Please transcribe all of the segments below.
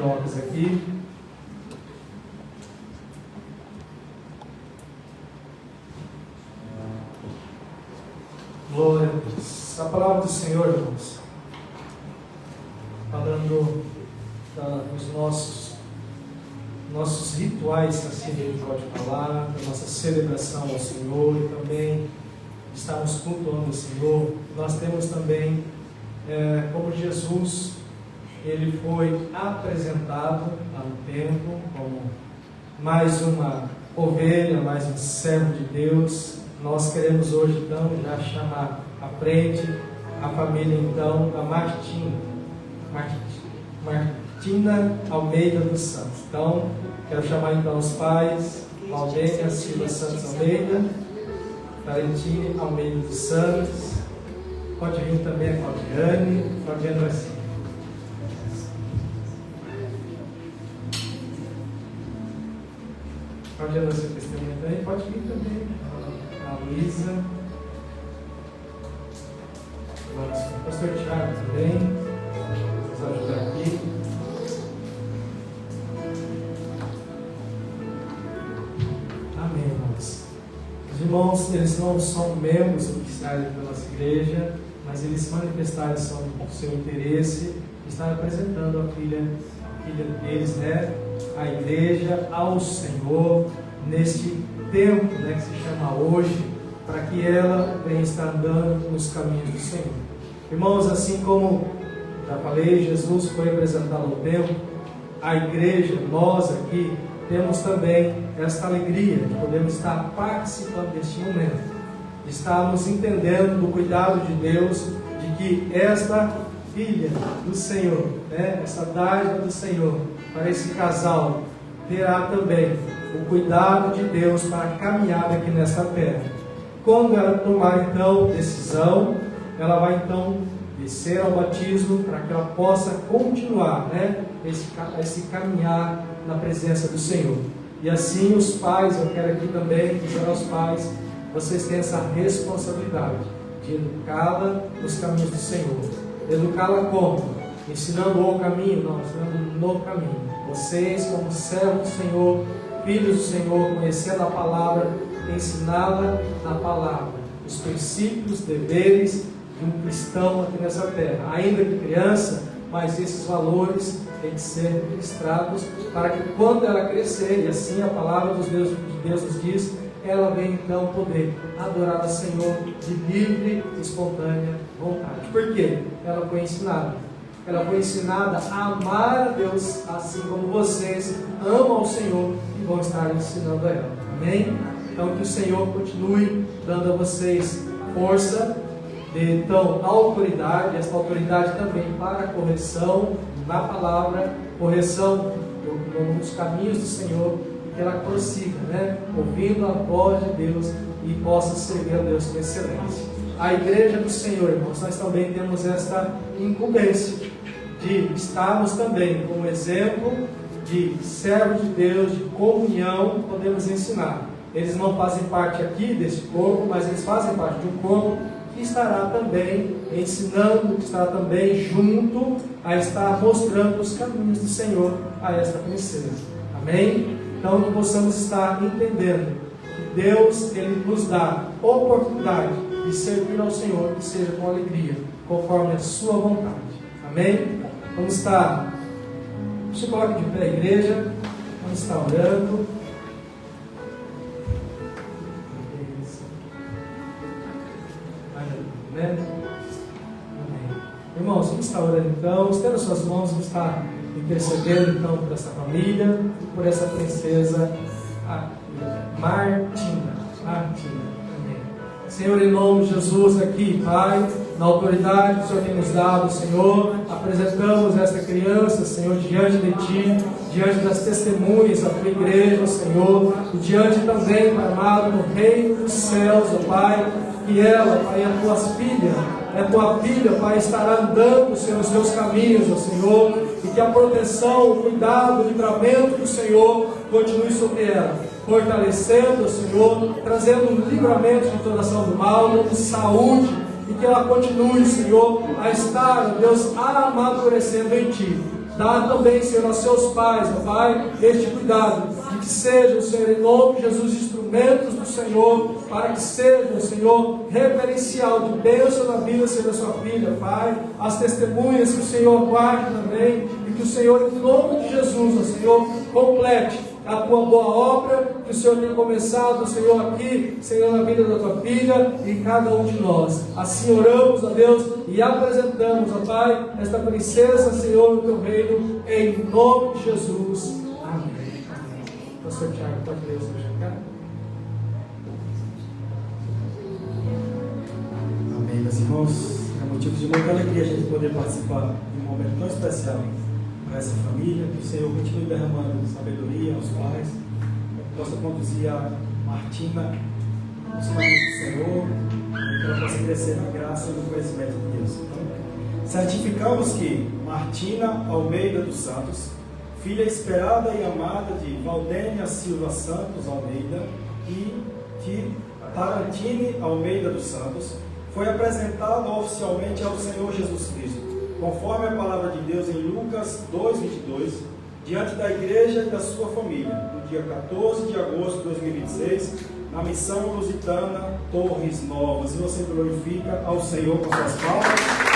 notas aqui. Glória a Deus. A palavra do Senhor, irmãos, falando dos nossos rituais, assim a gente pode falar, da nossa celebração ao Senhor e também estamos cultuando o Senhor. Nós temos também, como Jesus, ele foi apresentado lá no templo como mais uma ovelha, mais um servo de Deus. Nós queremos hoje, então, já chamar à frente a família, então, da Martina Almeida dos Santos. Então, quero chamar, então, os pais, Valdênia Silva Santos Almeida, Valentine Almeida dos Santos. Pode vir também a Claudiane Garcia. Claudiane Garcia, testemunha também. Pode vir também a Luísa. O pastor Tiago também. Nos ajudar aqui. Amém, irmãos. Os irmãos, eles não são membros oficiais da nossa igreja, mas eles manifestaram o seu interesse e estão apresentando a filha deles, né, à igreja, ao Senhor, neste tempo, né, que se chama hoje, para que ela venha estar andando nos caminhos do Senhor. Irmãos, assim como já falei, Jesus foi apresentado ao templo, a igreja, nós aqui, temos também esta alegria de podermos estar participando deste momento, de estarmos entendendo do cuidado de Deus, de que esta filha do Senhor, né, essa dádiva do Senhor para esse casal, terá também o cuidado de Deus para a caminhada aqui nesta terra. Quando ela tomar então decisão, ela vai então descer ao batismo para que ela possa continuar, né, esse caminhar na presença do Senhor. E assim os pais, eu quero aqui também dizer aos pais, vocês têm essa responsabilidade de educá-la nos caminhos do Senhor. Educá-la como? Ensinando o caminho? Não, ensinando no caminho. Vocês, como servos do Senhor, filhos do Senhor, conhecendo a palavra, ensiná-la na palavra, os princípios, deveres de um cristão aqui nessa terra. Ainda que criança, mas esses valores têm que ser ministrados para que quando ela crescer, e assim a palavra de Deus nos diz, ela vem então poder adorar ao Senhor de livre e espontânea vontade. Por quê? Ela foi ensinada. Ela foi ensinada a amar a Deus, assim como vocês amam ao Senhor e vão estar ensinando a ela. Amém? Então que o Senhor continue dando a vocês força, então autoridade, essa autoridade também para a correção na palavra, correção nos caminhos do Senhor, e que ela prossiga, né, ouvindo a voz de Deus e possa servir a Deus com excelência. A igreja do Senhor, irmãos, nós também temos esta incumbência de estarmos também como exemplo de servos de Deus, de comunhão, podemos ensinar. Eles não fazem parte aqui desse corpo, mas eles fazem parte de um corpo que estará também ensinando, que estará também junto a estar mostrando os caminhos do Senhor a esta princesa. Amém? Então que possamos estar entendendo que Deus, Ele nos dá oportunidade de servir ao Senhor, que seja com alegria, conforme a sua vontade. Amém? Vamos estar, se coloque de pé, igreja, vamos estar orando. Amém? Irmãos, vamos estar orando então, estendo as suas mãos, vamos estar intercedendo então por essa família, por essa princesa Martina. Amém. Senhor, em nome de Jesus aqui, Pai, na autoridade que o Senhor tem nos dado, Senhor, apresentamos esta criança, Senhor, diante de Ti, diante das testemunhas da Tua igreja, Senhor, e diante também, Pai amado, no reino dos céus, ó Pai, que ela, Pai, é tua filha, Pai, estará andando, Senhor, nos teus caminhos, ó Senhor, e que a proteção, o cuidado, o livramento do Senhor continue sobre ela, fortalecendo, Senhor, trazendo livramento de toda ação do mal, dando saúde, e que ela continue, Senhor, a estar, Deus, amadurecendo em Ti. Dá também, Senhor, aos seus pais, ó Pai, este cuidado, de que sejam, Senhor, em nome de Jesus, instrumentos do Senhor, para que sejam, Senhor, referencial de bênção na vida, Senhor, da sua filha, Pai. As testemunhas que o Senhor guarde também, e que o Senhor, em nome de Jesus, ó Senhor, complete a tua boa obra, que o Senhor tem começado, Senhor, aqui, Senhor, na vida da tua filha e em cada um de nós. Assim oramos, ó Deus, e apresentamos, ó Pai, esta princesa, Senhor, do teu reino, em nome de Jesus. Amém. Pastor Tiago, pode ler o seu recado? Amém, meus irmãos. É motivo de muita alegria a gente poder participar de um momento tão especial para essa família. Que o Senhor continue derramando sabedoria aos pais, que possa conduzir a Martina nos caminhos do Senhor, que ela possa crescer na graça e no conhecimento de Deus. Então, certificamos que Martina Almeida dos Santos, filha esperada e amada de Valdênia Silva Santos Almeida e de Tarantine Almeida dos Santos, foi apresentada oficialmente ao Senhor Jesus Cristo, conforme a palavra de Deus em Lucas 2:22, diante da igreja e da sua família, no dia 14 de agosto de 2026, na missão lusitana Torres Novas. E você glorifica ao Senhor com suas palmas.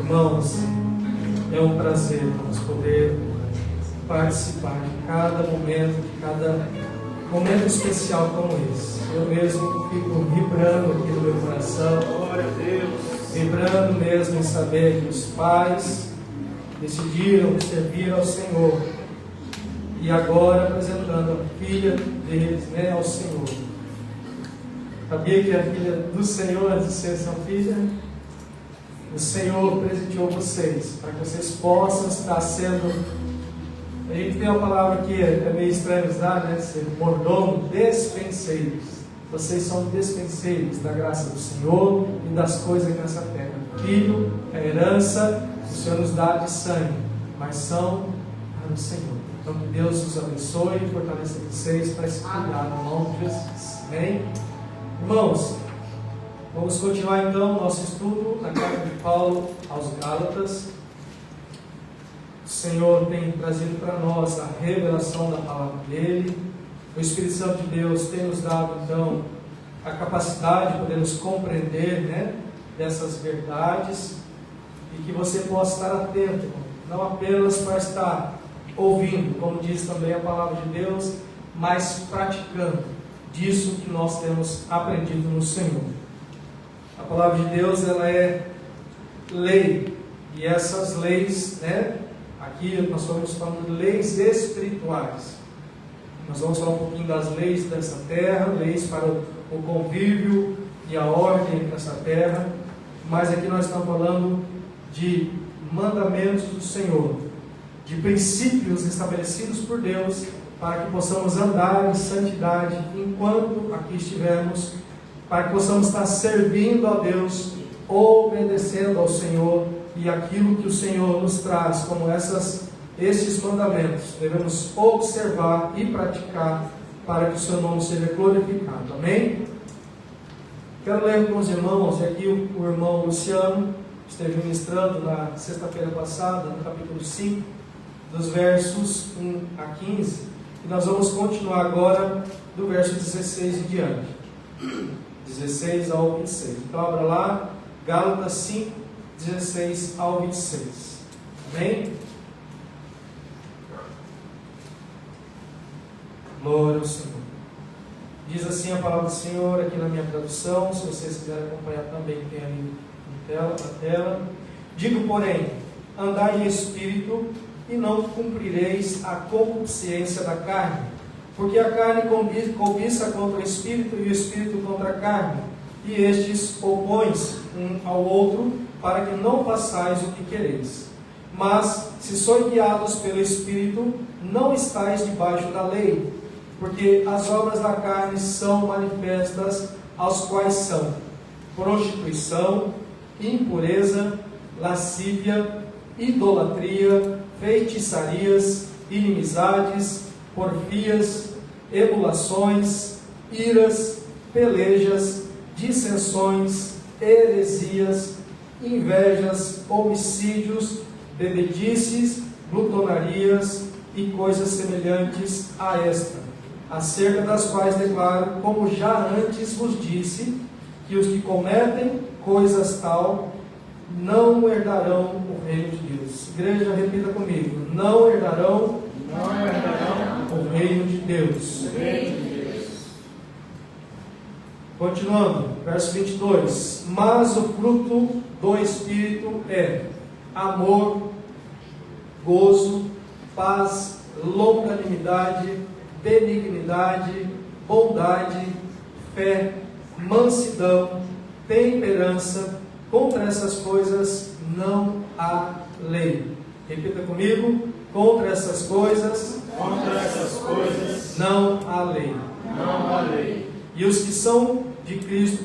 Irmãos, é um prazer nós poder participar de cada momento especial como esse. Eu mesmo fico vibrando aqui no meu coração, glória a Deus, vibrando mesmo em saber que os pais decidiram servir ao Senhor e agora apresentando a filha deles, né, ao Senhor. Sabia que a filha do Senhor, antes de ser sua filha, o Senhor presenteou vocês, para que vocês possam estar sendo, a gente tem uma palavra que é meio estranha usar, né? Ser mordomo, despenseiros. Vocês são despenseiros da graça do Senhor e das coisas nessa terra. Filho, é herança que o Senhor nos dá de sangue, mas são para o Senhor. Então que Deus os abençoe e fortaleça vocês para esse cuidado no nome de Jesus. Amém? Irmãos, vamos continuar então o nosso estudo na carta de Paulo aos Gálatas. O Senhor tem trazido para nós a revelação da palavra dele. O Espírito Santo de Deus tem nos dado então a capacidade de podermos compreender, né, dessas verdades, e que você possa estar atento, não apenas para estar ouvindo, como diz também a palavra de Deus, mas praticando disso que nós temos aprendido no Senhor. A palavra de Deus, ela é lei, e essas leis, né, aqui nós estamos falando de leis espirituais. Nós vamos falar um pouquinho das leis dessa terra, leis para o convívio e a ordem nessa terra, mas aqui nós estamos falando de mandamentos do Senhor, de princípios estabelecidos por Deus, para que possamos andar em santidade enquanto aqui estivermos, para que possamos estar servindo a Deus, obedecendo ao Senhor, e aquilo que o Senhor nos traz, como esses mandamentos, devemos observar e praticar, para que o seu nome seja glorificado. Amém? Quero ler com os irmãos, e aqui o irmão Luciano esteve ministrando na sexta-feira passada, no capítulo 5 dos versos 1 a 15, e nós vamos continuar agora do verso 16 em diante, 16 ao 26. Então abra lá, Gálatas 5, 16 ao 26. Amém? Glória ao Senhor. Diz assim a palavra do Senhor aqui na minha tradução, se vocês quiserem acompanhar também, tem ali na tela. Digo, porém, andai em espírito, e não cumprireis a concupiscência da carne, porque a carne cobiça contra o espírito, e o espírito contra a carne, e estes opõem-se um ao outro, para que não façais o que quereis. Mas, se sois guiados pelo espírito, não estáis debaixo da lei, porque as obras da carne são manifestas, aos quais são prostituição, impureza, lascívia, idolatria, feitiçarias, inimizades, porfias, emulações, iras, pelejas, dissensões, heresias, invejas, homicídios, bebedices, glutonarias e coisas semelhantes a esta, acerca das quais declaro, como já antes vos disse, que os que cometem coisas tal não herdarão o reino de Deus. Igreja, repita comigo: não herdarão o reino de Deus. Continuando, verso 22. Mas o fruto do Espírito é amor, gozo, paz, longanimidade, benignidade, bondade, fé, mansidão, temperança. Contra essas coisas não há lei. Repita comigo: contra essas coisas não há lei. E os que são de Cristo,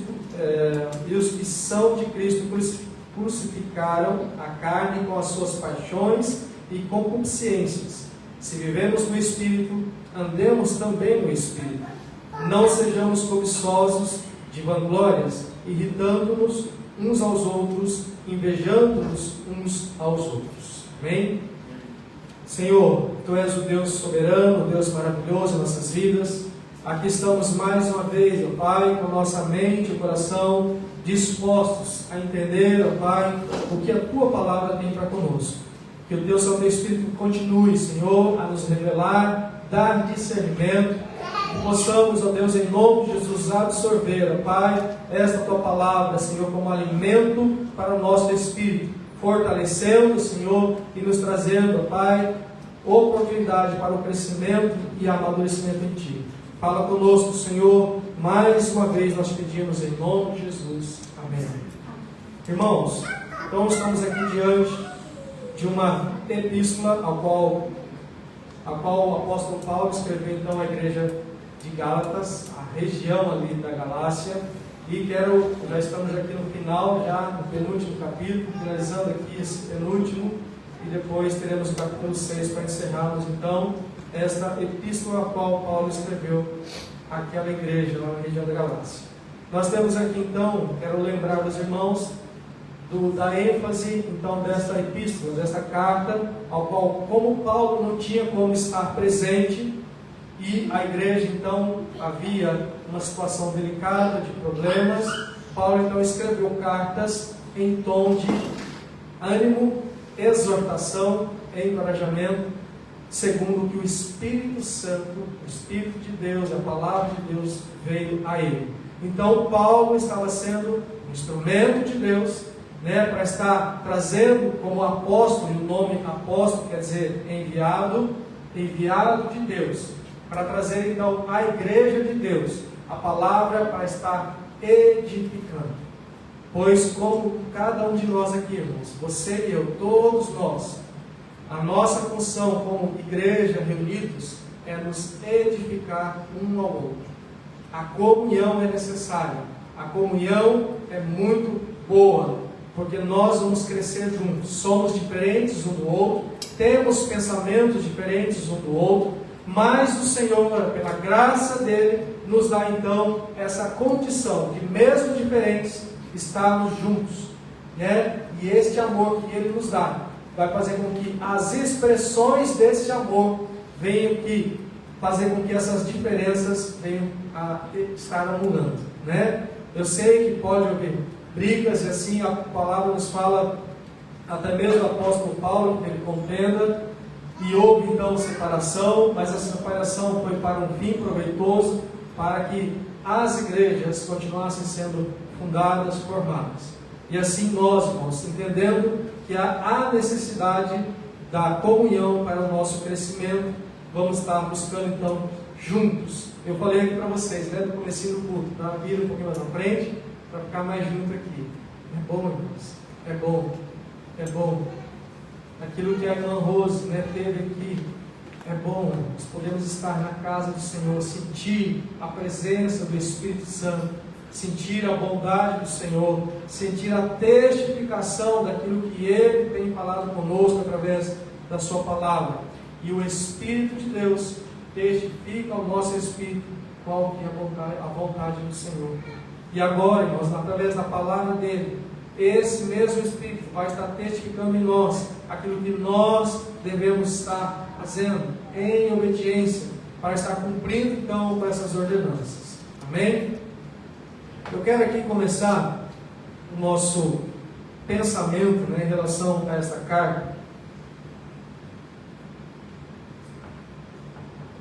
crucificaram a carne com as suas paixões e concupiscências. Se vivemos no Espírito, andemos também no Espírito. Não sejamos cobiçosos de vanglórias, irritando-nos uns aos outros, invejando-nos uns aos outros. Amém? Senhor, Tu és o Deus soberano, o Deus maravilhoso em nossas vidas. Aqui estamos mais uma vez, ó Pai, com nossa mente e coração dispostos a entender, ó Pai, o que a Tua palavra tem para conosco. Que o Teu Santo Espírito continue, Senhor, a nos revelar, dar discernimento, que possamos, ó Deus, em nome de Jesus, absorver, ó Pai, esta Tua palavra, Senhor, como alimento para o nosso espírito, fortalecendo, Senhor, e nos trazendo, ó Pai, oportunidade para o crescimento e amadurecimento em Ti. Fala conosco, Senhor, mais uma vez nós pedimos em nome de Jesus. Amém. Irmãos, então estamos aqui diante de uma epístola a qual o apóstolo Paulo escreveu então à igreja de Gálatas, a região ali da Galácia, e já estamos aqui no final, já no penúltimo capítulo, finalizando aqui esse penúltimo, e depois teremos o capítulo 6 para encerrarmos então esta epístola a qual Paulo escreveu àquela igreja lá na região da Galácia. Nós temos aqui então, quero lembrar os irmãos da ênfase então desta epístola, desta carta, ao qual, como Paulo não tinha como estar presente, e a igreja então havia uma situação delicada de problemas, Paulo então escreveu cartas em tom de ânimo, exortação e encorajamento, segundo o que o Espírito Santo, o Espírito de Deus, a palavra de Deus veio a ele. Então Paulo estava sendo um instrumento de Deus, para estar trazendo como apóstolo, e o nome apóstolo quer dizer enviado de Deus, para trazer então à igreja de Deus a palavra para estar edificando. Pois como cada um de nós aqui, irmãos, você e eu, todos nós, a nossa função como igreja reunidos é nos edificar um ao outro. A comunhão é necessária, a comunhão é muito boa, porque nós vamos crescer juntos, somos diferentes um do outro, temos pensamentos diferentes um do outro, mas o Senhor, pela graça dele, nos dá então essa condição de, mesmo diferentes, estarmos juntos, e este amor que ele nos dá vai fazer com que as expressões desse amor venham que fazer com que essas diferenças venham a estar anulando, né? Eu sei que pode haver brigas, e assim a palavra nos fala, até mesmo o apóstolo Paulo, que ele contenda, e houve então separação, mas a separação foi para um fim proveitoso, para que as igrejas continuassem sendo fundadas, formadas. E assim nós, irmãos, entendendo que há necessidade da comunhão para o nosso crescimento, vamos estar buscando então juntos. Eu falei aqui para vocês, né, do comecinho do culto, para vir um pouquinho mais à frente, para ficar mais junto aqui. É bom, irmãos, é bom, é bom. Aquilo que a irmã Rose, né, teve aqui, é bom. Nós podemos estar na casa do Senhor, sentir a presença do Espírito Santo, sentir a bondade do Senhor, sentir a testificação daquilo que Ele tem falado conosco através da sua palavra. E o Espírito de Deus testifica ao nosso Espírito qual que é a vontade do Senhor. E agora, irmãos, através da palavra dele, esse mesmo Espírito vai estar testificando em nós aquilo que nós devemos estar fazendo em obediência, para estar cumprindo então com essas ordenanças. Amém? Eu quero aqui começar o nosso pensamento, né, em relação a esta carta,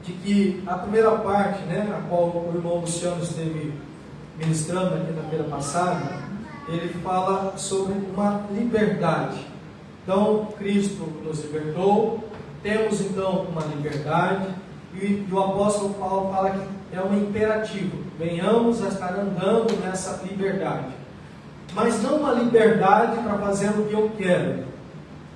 de que a primeira parte, né, a qual o irmão Luciano esteve ministrando na quinta-feira passada, ele fala sobre uma liberdade. Então, Cristo nos libertou, temos então uma liberdade, e o apóstolo Paulo fala que é um imperativo, venhamos a estar andando nessa liberdade. Mas não uma liberdade para fazer o que eu quero,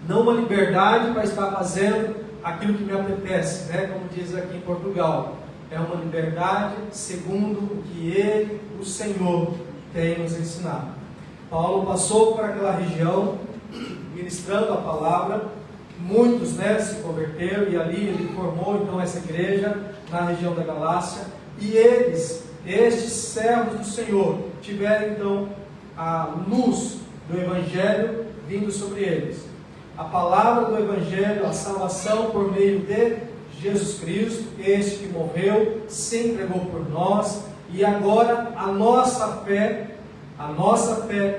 não uma liberdade para estar fazendo aquilo que me apetece, né? Como diz aqui em Portugal, é uma liberdade segundo o que Ele, o Senhor, tem nos ensinado. Paulo passou por aquela região, ministrando a palavra, muitos, né, se converteram, e ali ele formou então essa igreja na região da Galácia, e eles, estes servos do Senhor, tiveram então a luz do Evangelho vindo sobre eles. A palavra do Evangelho, a salvação por meio de Jesus Cristo, este que morreu, se entregou por nós, e agora a nossa fé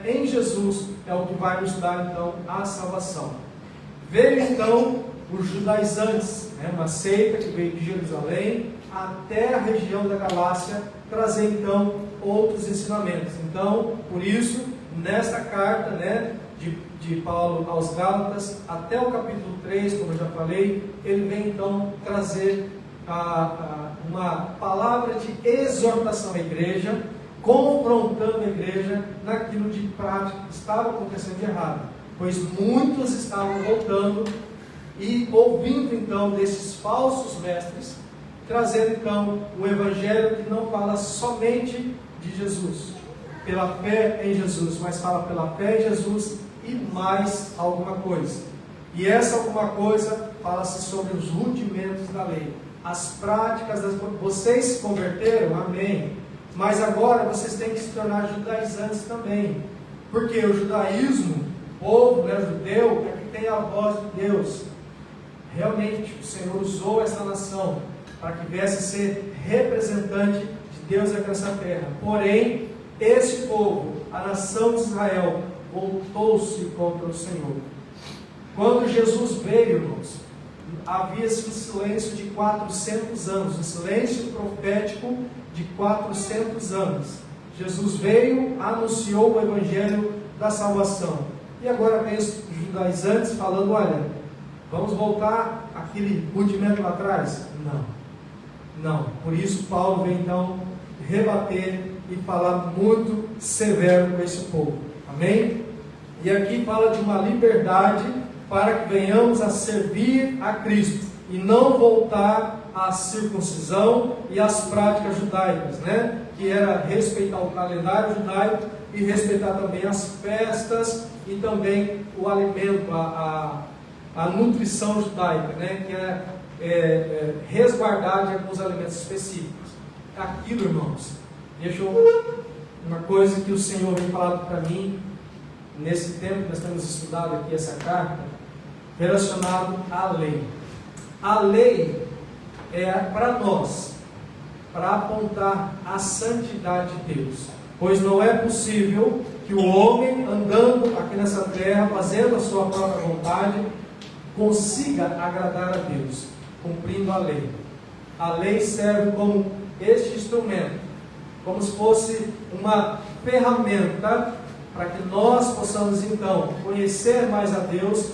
em Jesus é o que vai nos dar então a salvação. Veio então os judaizantes, né, uma seita que veio de Jerusalém até a região da Galácia, trazer então outros ensinamentos. Então, por isso, nesta carta, né, de Paulo aos Gálatas, até o capítulo 3, como eu já falei, ele vem então trazer uma palavra de exortação à igreja, confrontando a igreja naquilo de prática que estava acontecendo de errado, pois muitos estavam voltando e ouvindo então desses falsos mestres, trazendo então o Evangelho que não fala somente de Jesus, pela fé em Jesus, mas fala pela fé em Jesus e mais alguma coisa. E essa alguma coisa fala-se sobre os rudimentos da lei, as práticas vocês se converteram, amém, mas agora vocês têm que se tornar judaizantes também, porque o judaísmo, o povo, né, judeu, é que tem a voz de Deus. Realmente o Senhor usou essa nação para que viesse a ser representante de Deus aqui nessa terra. Porém, esse povo, a nação de Israel, voltou-se contra o Senhor. Quando Jesus veio, irmãos, havia-se um silêncio de 400 anos, um silêncio profético de 400 anos. Jesus veio, anunciou o Evangelho da salvação. E agora vem os judaizantes falando, olha, vamos voltar àquele rudimento lá atrás? Não. Por isso Paulo vem então rebater e falar muito severo com esse povo. Amém? E aqui fala de uma liberdade para que venhamos a servir a Cristo e não voltar à circuncisão e às práticas judaicas, né? Que era respeitar o calendário judaico e respeitar também as festas e também o alimento, a nutrição judaica, né? Que é resguardar de alguns alimentos específicos. Aquilo, irmãos, uma coisa que o Senhor vem falando para mim nesse tempo que nós temos estudado aqui essa carta, relacionado à lei. A lei é para nós, para apontar a santidade de Deus, pois não é possível que o homem, andando aqui nessa terra, fazendo a sua própria vontade, consiga agradar a Deus, cumprindo a lei. A lei serve como este instrumento, como se fosse uma ferramenta para que nós possamos então conhecer mais a Deus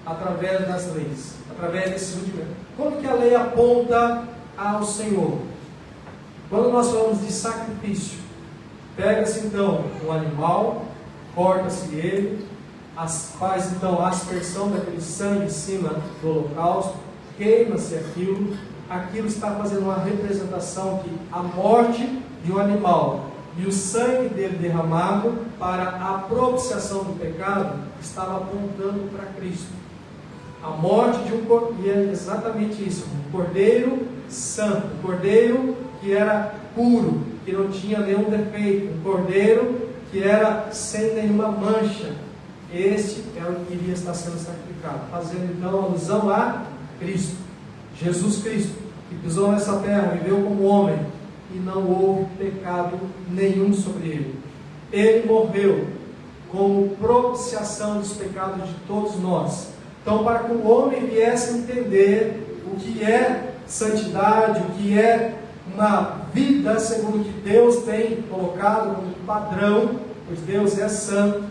através das leis, através desses rudimentos. Como que a lei aponta ao Senhor? Quando nós falamos de sacrifício, pega-se então um animal, corta-se ele, faz então a aspersão daquele sangue em cima do holocausto, queima-se aquilo. Aquilo está fazendo uma representação que a morte de um animal e o sangue dele derramado para a propiciação do pecado estava apontando para Cristo. A morte de um cordeiro, e é exatamente isso, um cordeiro santo, um cordeiro que era puro, que não tinha nenhum defeito, um cordeiro que era sem nenhuma mancha. Este era o que iria estar sendo sacrificado, fazendo então alusão a Cristo, Jesus Cristo, que pisou nessa terra, viveu como homem, e não houve pecado nenhum sobre ele. Ele morreu como propiciação dos pecados de todos nós. Então, para que o homem viesse entender o que é santidade, o que é uma vida segundo o que Deus tem colocado como padrão, pois Deus é santo,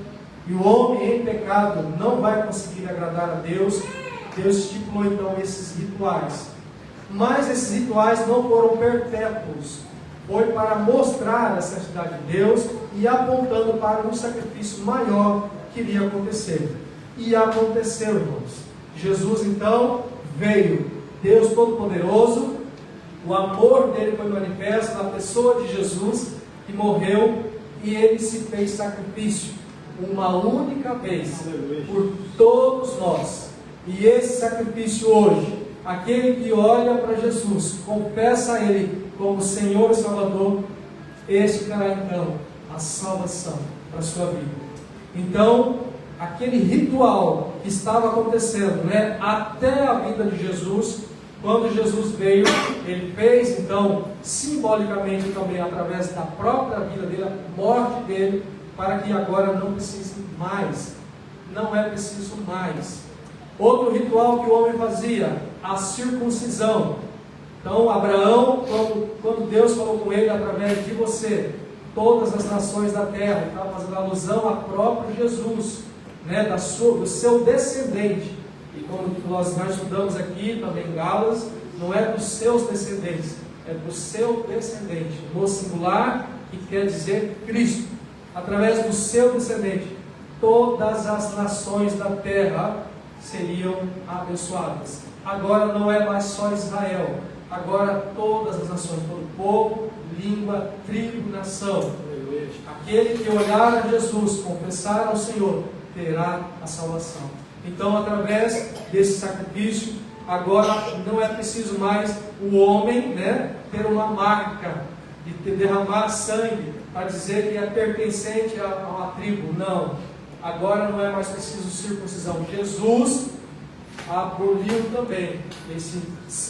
e o homem em pecado não vai conseguir agradar a Deus. Deus estipulou então esses rituais. Mas esses rituais não foram perpétuos. Foi para mostrar a santidade de Deus e apontando para um sacrifício maior que iria acontecer. E aconteceu, irmãos. Jesus então veio, Deus Todo-Poderoso, o amor dele foi manifesto na pessoa de Jesus, que morreu, e ele se fez sacrifício uma única vez por todos nós. E esse sacrifício hoje, aquele que olha para Jesus, confessa a Ele como Senhor e Salvador, este terá então a salvação para a sua vida. Então, aquele ritual que estava acontecendo, até a vida de Jesus, quando Jesus veio, Ele fez então, simbolicamente também, através da própria vida dele, a morte dele, para que agora não precise mais, não é preciso mais. Outro ritual que o homem fazia, a circuncisão. Então, Abraão, quando Deus falou com ele, através de você, todas as nações da terra, estava fazendo alusão a próprio Jesus, do seu descendente. E como nós estudamos aqui, também em Gálatas, não é dos seus descendentes, é do seu descendente, no singular, que quer dizer Cristo. Através do seu descendente, todas as nações da terra seriam abençoadas. Agora não é mais só Israel, agora todas as nações, todo povo, língua, tribo, nação. Aquele que olhar a Jesus, confessar ao Senhor, terá a salvação. Então, através desse sacrifício, agora não é preciso mais o homem ter uma marca de derramar sangue para dizer que é pertencente a uma tribo. Não. Agora não é mais preciso circuncisão. Jesus aboliu também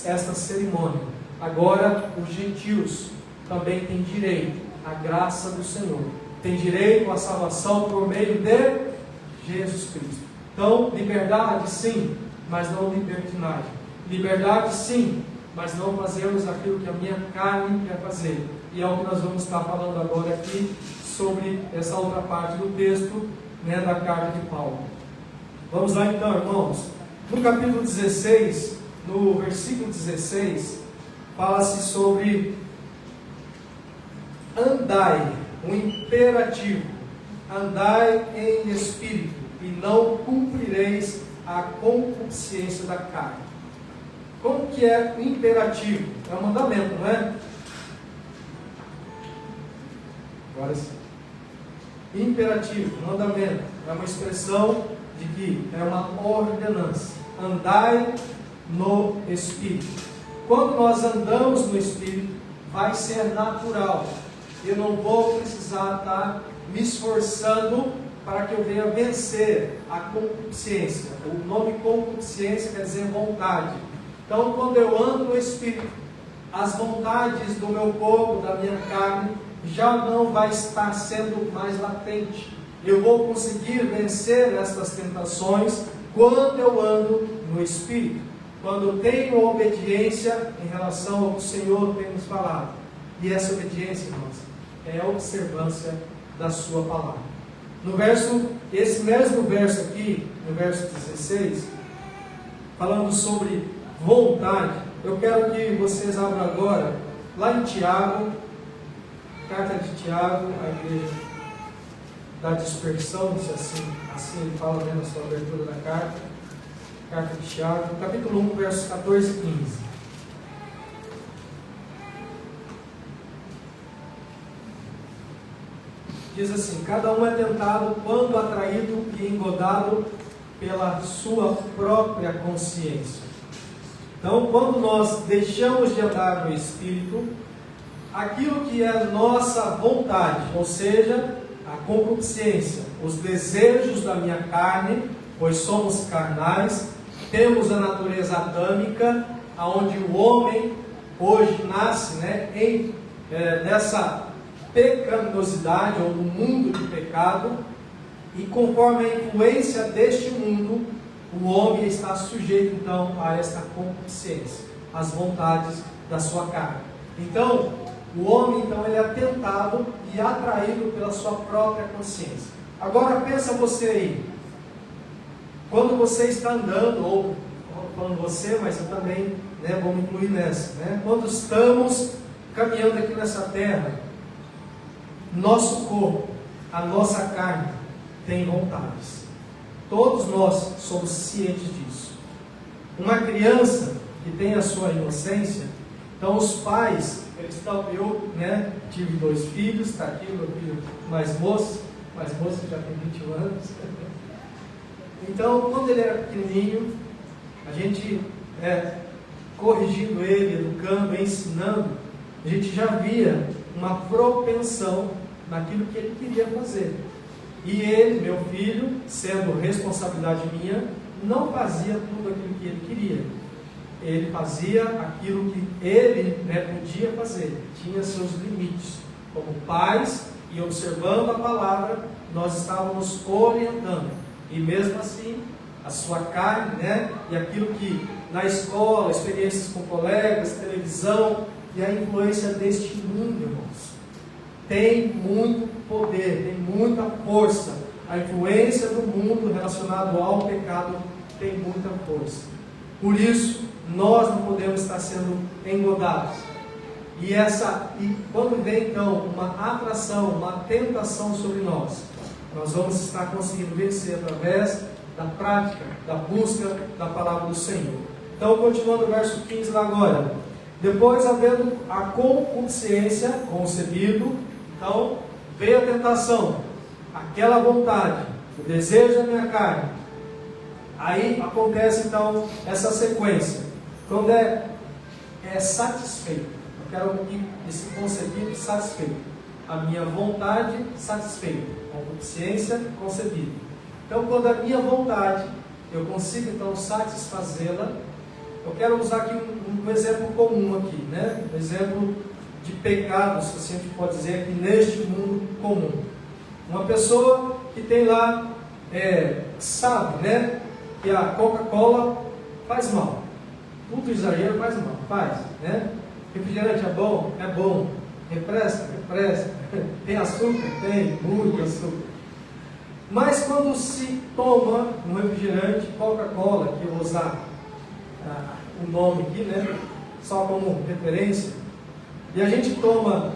essa cerimônia. Agora os gentios também têm direito à graça do Senhor. Tem direito à salvação por meio de Jesus Cristo. Então, liberdade sim, mas não libertinagem. Liberdade sim, mas não fazemos aquilo que a minha carne quer fazer. E é o que nós vamos estar falando agora aqui, sobre essa outra parte do texto, da carta de Paulo. Vamos lá então, irmãos. No capítulo 16, no versículo 16, fala-se sobre andai, um imperativo. Andai em espírito, e não cumprireis a concupiscência da carne. Como que é o imperativo? É um mandamento, não é? Agora sim. Imperativo, mandamento, é uma expressão de que é uma ordenança. Andai no Espírito. Quando nós andamos no Espírito, vai ser natural. Eu não vou precisar estar me esforçando para que eu venha vencer a concupiscência. O nome concupiscência quer dizer vontade. Então, quando eu ando no Espírito, as vontades do meu corpo, da minha carne, já não vai estar sendo mais latente. Eu vou conseguir vencer essas tentações quando eu ando no Espírito, quando eu tenho obediência em relação ao que o Senhor tem nos falado. E essa obediência, irmãos, é a observância da sua palavra. Esse mesmo verso aqui, no verso 16, falando sobre vontade, eu quero que vocês abram agora, lá em Tiago, carta de Tiago, a igreja da dispersão, se assim ele fala, né, na sua abertura da carta de Tiago, capítulo 1, versos 14 e 15. Diz assim: cada um é tentado quando atraído e engodado pela sua própria consciência. Então, quando nós deixamos de andar no Espírito, aquilo que é nossa vontade, ou seja, a concupiscência, os desejos da minha carne, pois somos carnais, temos a natureza adâmica, aonde o homem hoje nasce, né, nessa pecaminosidade, ou no mundo de pecado, e conforme a influência deste mundo, o homem está sujeito então a esta concupiscência, às vontades da sua carne. Então, o homem então ele é tentado e atraído pela sua própria consciência. Agora pensa você aí, quando você está andando, ou falando você, mas eu também, né, vou me incluir nessa, né? Quando estamos caminhando aqui nessa terra, nosso corpo, a nossa carne tem vontades. Todos nós somos cientes disso. Uma criança que tem a sua inocência, então os pais, eu, né, tive 2 filhos, está aqui o meu filho mais moço já tem 21 anos. Então, quando ele era pequenininho, a gente corrigindo ele, educando, ensinando, a gente já via uma propensão naquilo que ele queria fazer. E ele, meu filho, sendo responsabilidade minha, não fazia tudo aquilo que ele queria. Ele fazia aquilo que ele, né, podia fazer, tinha seus limites. Como pais, e observando a palavra, nós estávamos orientando. E mesmo assim, a sua carne, né, e aquilo que na escola, experiências com colegas, televisão, e a influência deste mundo, irmãos, tem muito poder, tem muita força. A influência do mundo relacionado ao pecado tem muita força. Por isso, nós não podemos estar sendo engodados. E quando vem então uma atração, uma tentação sobre nós vamos estar conseguindo vencer através da prática, da busca da palavra do Senhor. Então, continuando o verso 15 lá agora. Depois, havendo a concupiscência concebido, então veio a tentação, aquela vontade, o desejo da minha carne. Aí acontece então essa sequência. Quando é satisfeito, eu quero esse concebido satisfeito. A minha vontade satisfeita, concupiscência concebida. Então, quando a minha vontade, eu consigo então satisfazê-la. Eu quero usar aqui um exemplo comum aqui, né? Um exemplo de pecados, que a gente pode dizer aqui neste mundo comum. Uma pessoa que tem lá, sabe, né, que a Coca-Cola faz mal. Muito exagero faz mal, faz, né? Refrigerante é bom? É bom. Refresca? Refresca. Tem açúcar? Tem, muito açúcar. Mas quando se toma um refrigerante Coca-Cola, que eu vou usar o nome aqui, né, só como referência, e a gente toma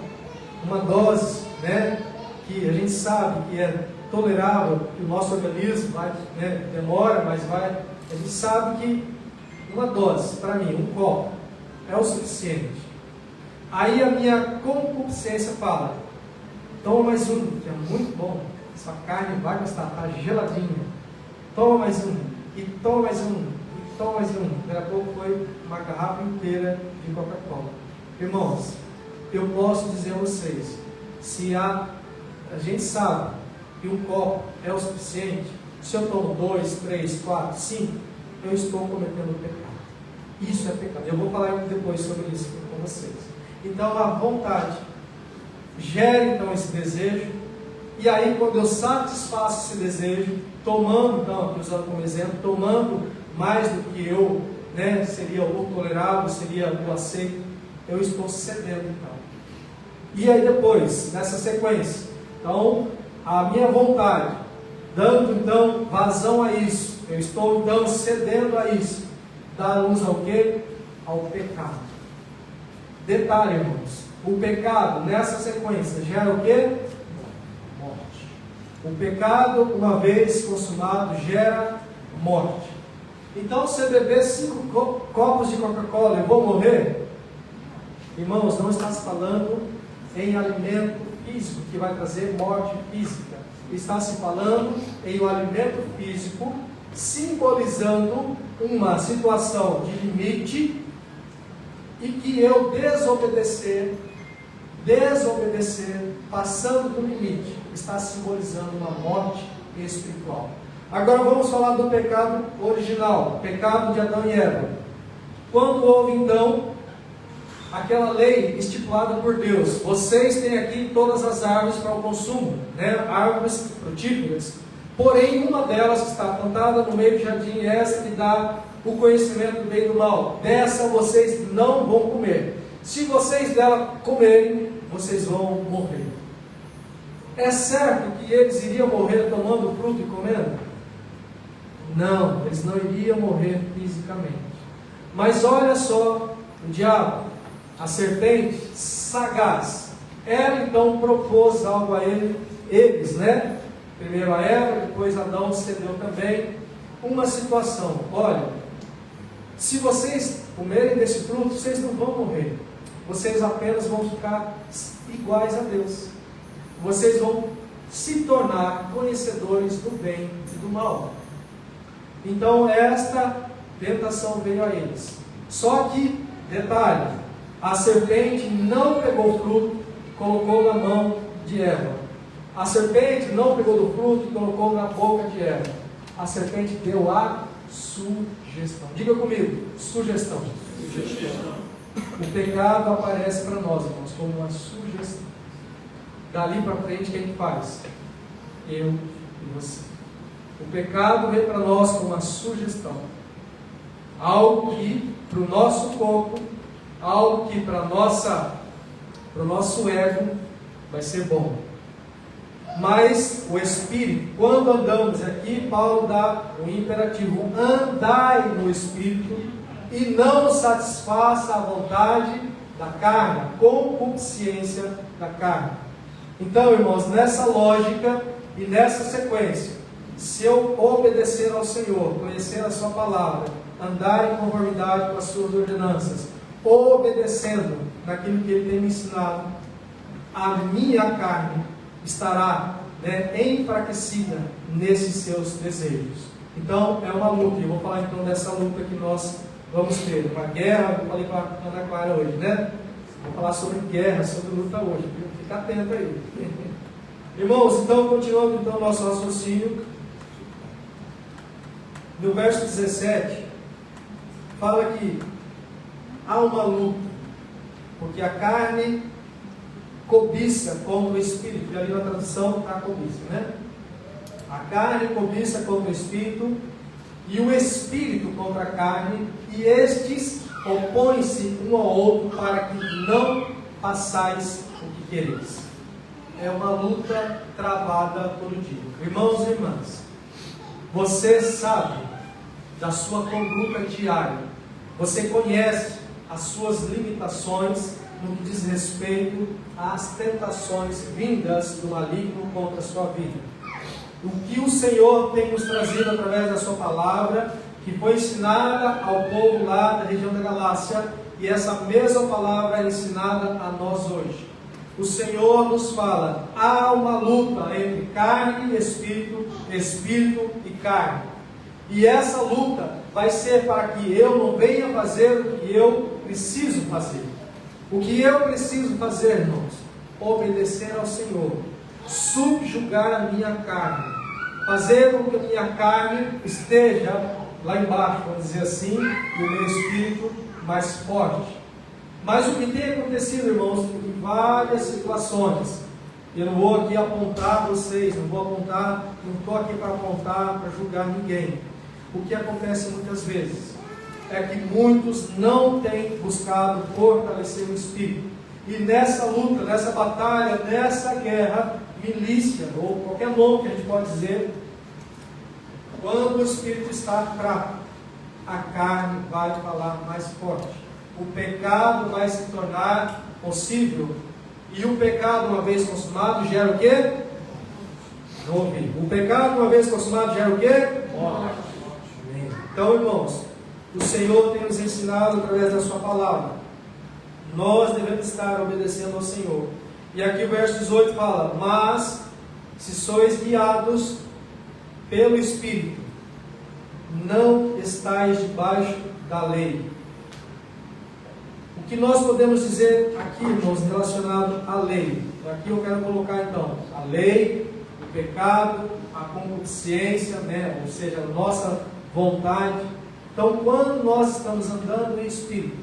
uma dose, né, que a gente sabe que é tolerável, que o nosso organismo vai, né, demora, mas vai, a gente sabe que uma dose, para mim, um copo, é o suficiente. Aí a minha concupiscência fala, toma mais um, que é muito bom, sua carne vai gostar, está geladinha. Toma mais um, e toma mais um, e toma mais um. Daqui a pouco foi uma garrafa inteira de Coca-Cola. Irmãos, eu posso dizer a vocês, se a gente sabe e um copo é o suficiente, se eu tomo 2, 3, 4, 5, eu estou cometendo pecado. Isso é pecado. Eu vou falar depois sobre isso com vocês. Então a vontade gera então esse desejo, e aí quando eu satisfaço esse desejo, tomando, então, usando como exemplo, tomando mais do que eu, seria o tolerável, seria o aceito, eu estou cedendo então. E aí depois, nessa sequência, então, a minha vontade, dando então vazão a isso, eu estou então cedendo a isso, dá luz ao quê? Ao pecado. Detalhe, irmãos, o pecado nessa sequência gera o quê? Morte. O pecado, uma vez consumado, gera morte. Então, se eu beber 5 copos de Coca-Cola, eu vou morrer? Irmãos, não está se falando em alimento físico, que vai trazer morte física. Está se falando em um alimento físico, simbolizando uma situação de limite, e que eu desobedecer, passando do limite, está simbolizando uma morte espiritual. Agora vamos falar do pecado original, pecado de Adão e Eva. Quando houve então aquela lei estipulada por Deus, vocês têm aqui todas as árvores para o consumo, árvores frutíferas, porém uma delas que está plantada no meio do jardim, essa que dá o conhecimento do bem e do mal, dessa vocês não vão comer. Se vocês dela comerem, vocês vão morrer. É certo que eles iriam morrer tomando fruto e comendo? Não, eles não iriam morrer fisicamente. Mas olha só, o diabo, a serpente sagaz, ela então propôs algo a eles, Primeiro a Eva, depois Adão cedeu também. Uma situação: olha, se vocês comerem desse fruto, vocês não vão morrer. Vocês apenas vão ficar iguais a Deus. Vocês vão se tornar conhecedores do bem e do mal. Então esta tentação veio a eles. Só que, detalhe, a serpente não pegou o fruto, colocou na mão de Eva. A serpente não pegou do fruto e colocou na boca de Eva. A serpente deu a sugestão. Diga comigo, sugestão. O pecado aparece para nós, irmãos, como uma sugestão. Dali para frente, quem faz? Eu e você. O pecado vem para nós como uma sugestão. Algo que, para o nosso corpo, algo que para o nosso ego, vai ser bom. Mas o Espírito, quando andamos aqui, Paulo dá o imperativo: andai no Espírito e não satisfaça a vontade da carne, a concupiscência da carne. Então, irmãos, nessa lógica e nessa sequência, se eu obedecer ao Senhor, conhecer a sua palavra, andar em conformidade com as suas ordenanças, obedecendo naquilo que Ele tem me ensinado, a minha carne estará enfraquecida nesses seus desejos. Então é uma luta, e eu vou falar então dessa luta que nós vamos ter, uma guerra. Eu falei com a Ana Clara hoje, vou falar sobre guerra, sobre luta hoje, viu? Fica atento aí. Irmãos, então continuando então o nosso raciocínio, no verso 17, fala que há uma luta, porque a carne cobiça contra o Espírito, e ali na tradução está cobiça, A carne cobiça contra o Espírito, e o Espírito contra a carne, e estes opõem-se um ao outro para que não façais o que quereis. É uma luta travada todo dia. Irmãos e irmãs, você sabe da sua conduta diária, você conhece as suas limitações no que diz respeito às tentações vindas do maligno contra a sua vida. O que o Senhor tem nos trazido através da sua palavra, que foi ensinada ao povo lá da região da Galácia, e essa mesma palavra é ensinada a nós hoje. O Senhor nos fala: há uma luta entre carne e espírito, espírito e carne. E essa luta vai ser para que eu não venha fazer o que eu preciso fazer. O que eu preciso fazer, irmãos? Obedecer ao Senhor. subjugar a minha carne, fazer com que a minha carne esteja lá embaixo, vamos dizer assim, e o meu espírito mais forte. Mas o que tem acontecido, irmãos, em várias situações, eu não vou aqui apontar vocês, não estou aqui para apontar, para julgar ninguém. O que acontece muitas vezes é que muitos não têm buscado fortalecer o espírito. E nessa luta, nessa batalha, nessa guerra, milícia, ou qualquer nome que a gente pode dizer, quando o espírito está fraco, a carne vai falar mais forte. O pecado vai se tornar possível. E o pecado, uma vez consumado, gera o quê? Não ouvi. O pecado, uma vez consumado, gera o quê? Morte. Então, irmãos, o Senhor tem nos ensinado através da sua palavra. Nós devemos estar obedecendo ao Senhor. E aqui o verso 18 fala: mas se sois guiados pelo Espírito, não estáis debaixo da lei. O que nós podemos dizer aqui, irmãos, relacionado à lei? Aqui eu quero colocar então a lei, o pecado, a concupiscência, ou seja, a nossa vontade. Então, quando nós estamos andando em Espírito,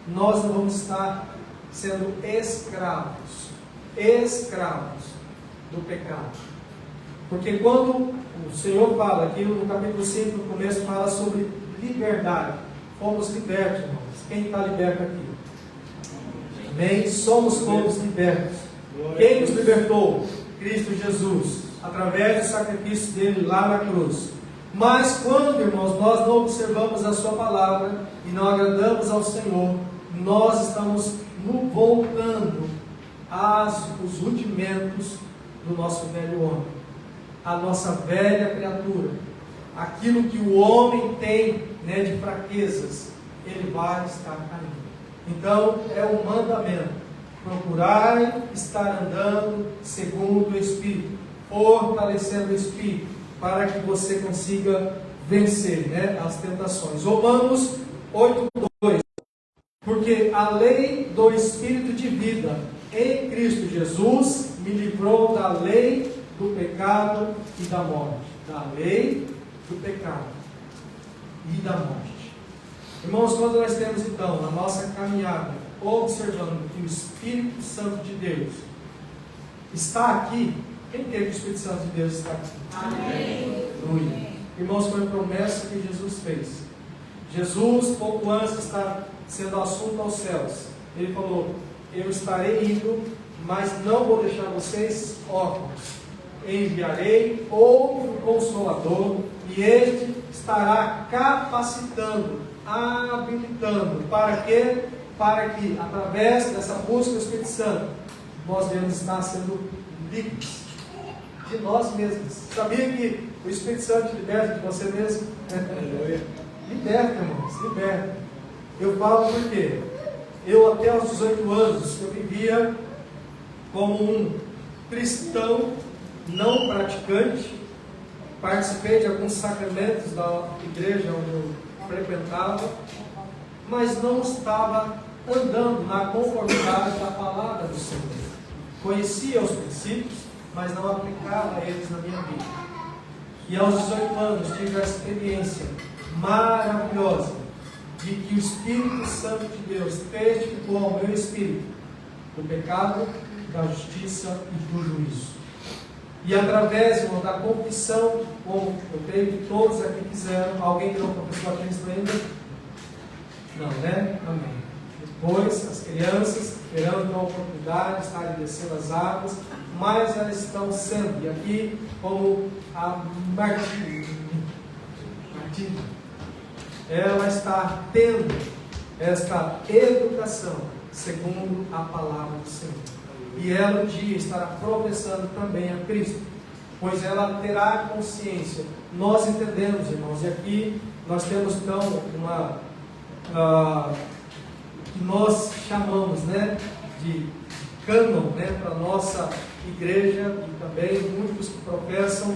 nós não vamos estar sendo escravos do pecado. Porque quando o Senhor fala aqui no capítulo 5, no começo, fala sobre liberdade. Fomos libertos, irmãos. Quem está liberto aqui? Amém? Somos todos libertos. Quem nos libertou? Cristo Jesus, através do sacrifício dele lá na cruz. Mas quando, irmãos, nós não observamos a sua palavra e não agradamos ao Senhor, nós estamos voltando os rudimentos do nosso velho homem, a nossa velha criatura, aquilo que o homem tem, de fraquezas, ele vai estar caindo. Então é um mandamento: procurai estar andando segundo o Espírito, fortalecendo o Espírito, para que você consiga vencer as tentações. Romanos 8:2. Porque a lei do Espírito de vida em Cristo Jesus me livrou da lei do pecado e da morte. Da lei do pecado e da morte. Irmãos, quando nós temos então na nossa caminhada, observando que o Espírito Santo de Deus está aqui, quem quer que o Espírito Santo de Deus está aqui? Amém. Aleluia. Irmãos, foi a promessa que Jesus fez. Jesus, pouco antes de estar sendo assunto aos céus, ele falou: eu estarei indo, mas não vou deixar vocês órfãos. Enviarei outro Consolador, e este estará capacitando, habilitando. Para quê? Para que, através dessa busca do Espírito Santo, nós devemos estar sendo livres de nós mesmos. Sabia que o Espírito Santo te liberta de você mesmo? Liberta, irmãos, liberta. Eu falo porque eu, até aos 18 anos, eu vivia como um cristão não praticante. Participei de alguns sacramentos da igreja onde eu frequentava, mas não estava andando na conformidade da palavra do Senhor. Conhecia os princípios, mas não aplicava eles na minha vida. E aos 18 anos tive a experiência maravilhosa de que o Espírito Santo de Deus testificou ao meu espírito do pecado, da justiça e do juízo. E através, irmão, da confissão, como eu creio que todos aqui quiseram. Alguém não confessou a Cristo ainda? Não, né? Amém. Depois, as crianças terão a oportunidade de estarem descendo as águas, mas elas estão sendo, e aqui como a Martina, ela está tendo esta educação segundo a palavra do Senhor. E ela um dia estará professando também a Cristo, pois ela terá consciência. Nós entendemos, irmãos, e aqui nós temos então que nós chamamos de cânon para a nossa igreja, e também muitos que professam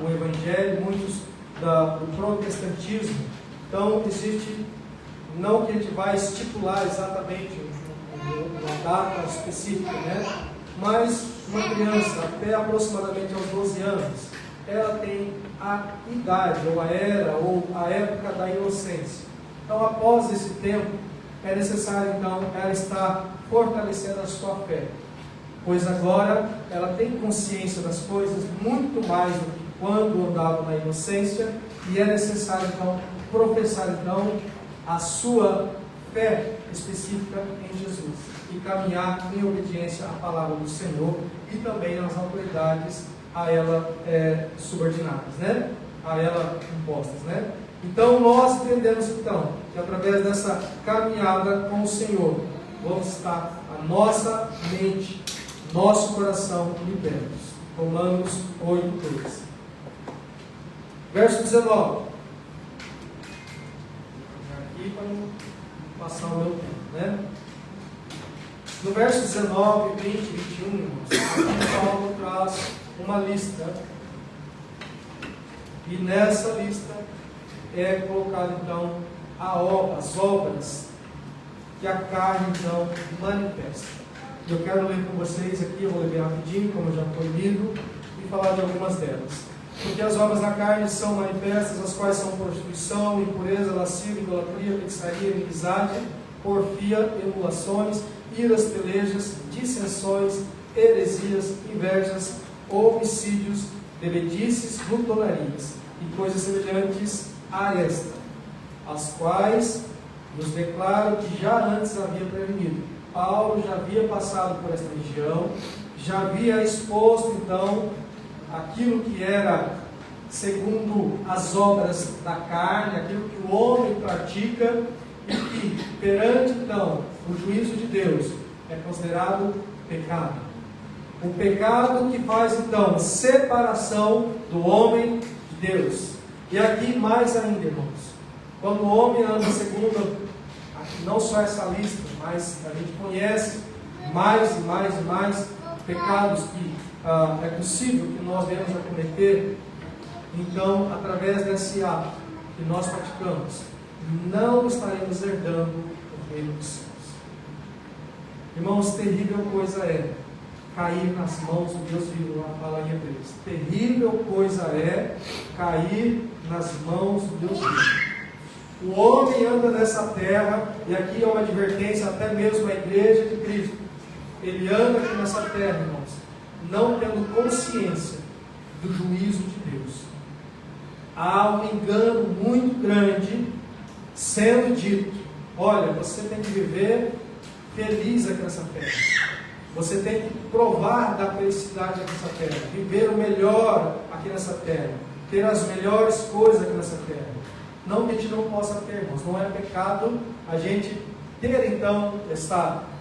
o Evangelho, muitos do protestantismo. Então existe, não que a gente vai estipular exatamente uma data específica, Mas uma criança, até aproximadamente aos 12 anos, ela tem a idade, ou a era, ou a época da inocência. Então, após esse tempo, é necessário, então, ela estar fortalecendo a sua fé. Pois agora ela tem consciência das coisas muito mais do que quando andava na inocência, e é necessário, então, professar, então, a sua fé específica em Jesus e caminhar em obediência à palavra do Senhor e também às autoridades a ela subordinadas, né? A ela impostas, né? Então nós entendemos então que através dessa caminhada com o Senhor vamos estar a nossa mente, nosso coração libertos. Romanos 8:2. Verso 19. Aqui para não passar o meu tempo, né? No verso 19, 20, 21, irmãos, Paulo traz uma lista. E nessa lista é colocado então as obras que a carne então manifesta. Eu quero ler com vocês aqui, eu vou ler rapidinho, como já foi lido, e falar de algumas delas. Porque as obras da carne são manifestas, as quais são prostituição, impureza, lascívia, idolatria, feitiçaria, inimizade, porfia, emulações, iras, pelejas, dissensões, heresias, invejas, homicídios, bebedices, glutonarias e coisas semelhantes a esta, as quais nos declaro que já antes havia prevenido. Paulo já havia passado por esta região, já havia exposto então aquilo que era segundo as obras da carne, aquilo que o homem pratica e que perante então o juízo de Deus é considerado pecado. O pecado que faz então separação do homem de Deus. E aqui mais ainda, irmãos, quando o homem anda segundo, aqui não só essa lista, mas a gente conhece mais e mais e mais pecados que é possível que nós venhamos a cometer. Então, através desse ato que nós praticamos, não estaremos herdando o reino dos céus. Irmãos, terrível coisa é cair nas mãos do Deus vivo, lá fala em Hebreus. Terrível coisa é cair nas mãos do Deus vivo. O homem anda nessa terra, e aqui é uma advertência até mesmo à igreja de Cristo. Ele anda aqui nessa terra, irmãos, não tendo consciência do juízo de Deus. Há um engano muito grande sendo dito: olha, você tem que viver feliz aqui nessa terra. Você tem que provar da felicidade aqui nessa terra, viver o melhor aqui nessa terra, ter as melhores coisas aqui nessa terra. Não que a gente não possa ter, irmãos, não é pecado a gente ter então esse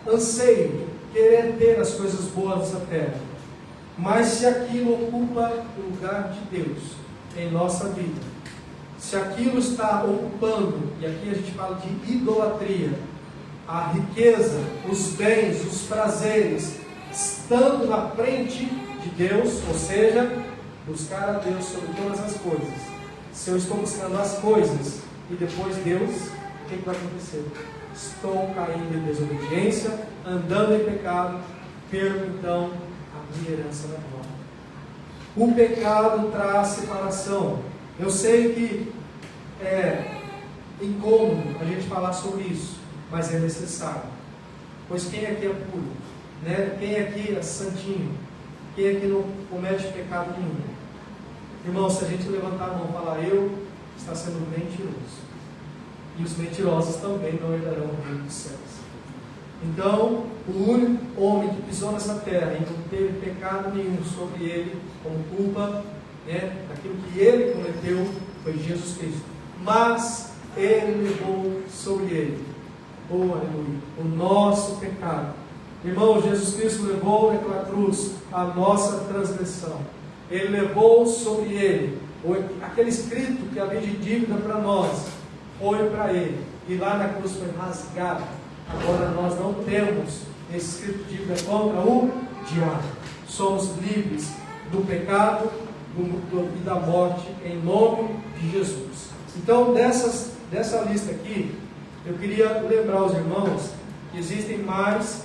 anseio, querer ter as coisas boas nessa terra. Mas se aquilo ocupa o lugar de Deus em nossa vida, se aquilo está ocupando, e aqui a gente fala de idolatria, a riqueza, os bens, os prazeres, estando na frente de Deus, ou seja, buscar a Deus sobre todas as coisas. Se eu estou buscando as coisas e depois Deus, o que vai acontecer? Estou caindo em desobediência, andando em pecado, perco então a minha herança na glória. O pecado traz separação. Eu sei que é incômodo a gente falar sobre isso, mas é necessário. Pois quem aqui é puro? Né? Quem aqui é santinho? Quem aqui não comete pecado nenhum? Irmão, se a gente levantar a mão e falar eu, está sendo mentiroso. E os mentirosos também não herdarão o reino dos céus. Então, o único homem que pisou nessa terra e não teve pecado nenhum sobre ele, como culpa, né, daquilo que ele cometeu, foi Jesus Cristo. Mas ele levou sobre ele, oh aleluia, o nosso pecado. Irmão, Jesus Cristo levou naquela cruz a nossa transgressão. Ele levou sobre ele aquele escrito que havia de dívida para nós, foi para ele, e lá na cruz foi rasgado. Agora nós não temos esse escrito de dívida contra o diabo. Somos livres do pecado e da morte em nome de Jesus. Então, dessa lista aqui, eu queria lembrar aos irmãos que existem mais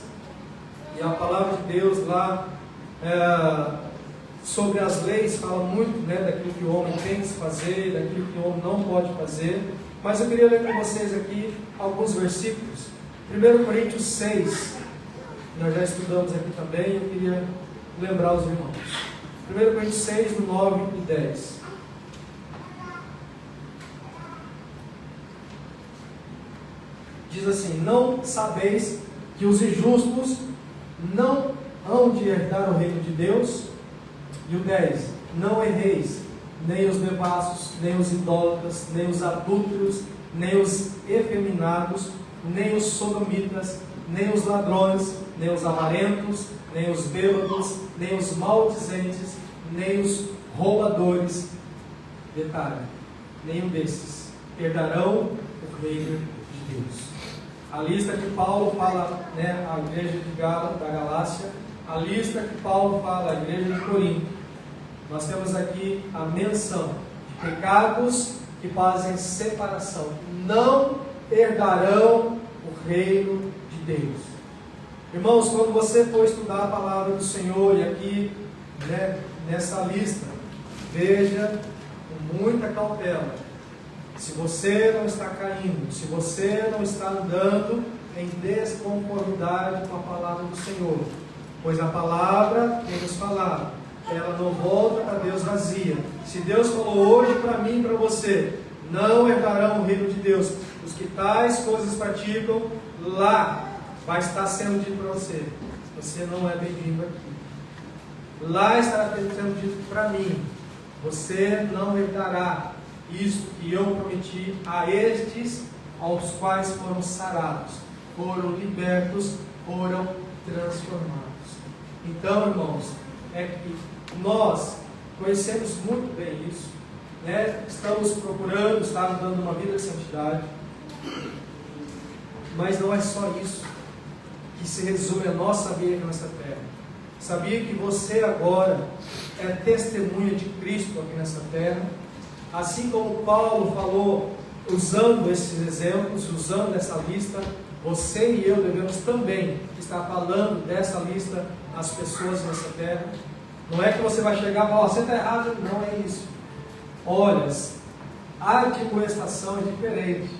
E a palavra de Deus lá sobre as leis fala muito, né, daquilo que o homem tem que fazer, daquilo que o homem não pode fazer. Mas eu queria ler com vocês aqui alguns versículos. 1 Coríntios 6, nós já estudamos aqui também, eu queria lembrar os irmãos. 1 Coríntios 6, no 9 e 10. Diz assim: não sabeis que os injustos não hão de herdar o reino de Deus? E o 10: não erreis, nem os devassos, nem os idólatras, nem os adúlteros, nem os efeminados, nem os sodomitas, nem os ladrões, nem os avarentos, nem os bêbados, nem os maldizentes, nem os roubadores. Detalhe: nenhum desses herdarão o reino de Deus. A lista que Paulo fala, né, à igreja da Galácia, a lista que Paulo fala à igreja de Corinto, nós temos aqui a menção de pecados que fazem separação, não herdarão o reino de Deus. Irmãos, quando você for estudar a palavra do Senhor, e aqui, né, nessa lista, veja com muita cautela. Se você não está caindo, se você não está andando em desconformidade com a palavra do Senhor, pois a palavra tem nos falado, ela não volta para Deus vazia. Se Deus falou hoje para mim e para você, não herdarão o reino de Deus, os que tais coisas praticam, lá vai estar sendo dito para você: você não é bem-vindo aqui. Lá estará sendo dito para mim: você não herdará isto que eu prometi a estes, aos quais foram sarados, foram libertos, foram transformados. Então, irmãos, é que nós conhecemos muito bem isso, né? Estamos procurando estar andando uma vida de santidade, mas não é só isso que se resume a nossa vida aqui nessa terra. Sabia que você agora é testemunha de Cristo aqui nessa terra? Assim como Paulo falou, usando esses exemplos, usando essa lista, você e eu devemos também estar falando dessa lista às pessoas nessa terra. Não é que você vai chegar e falar: você está errado. Não é isso. Olha, a admoestação é diferente.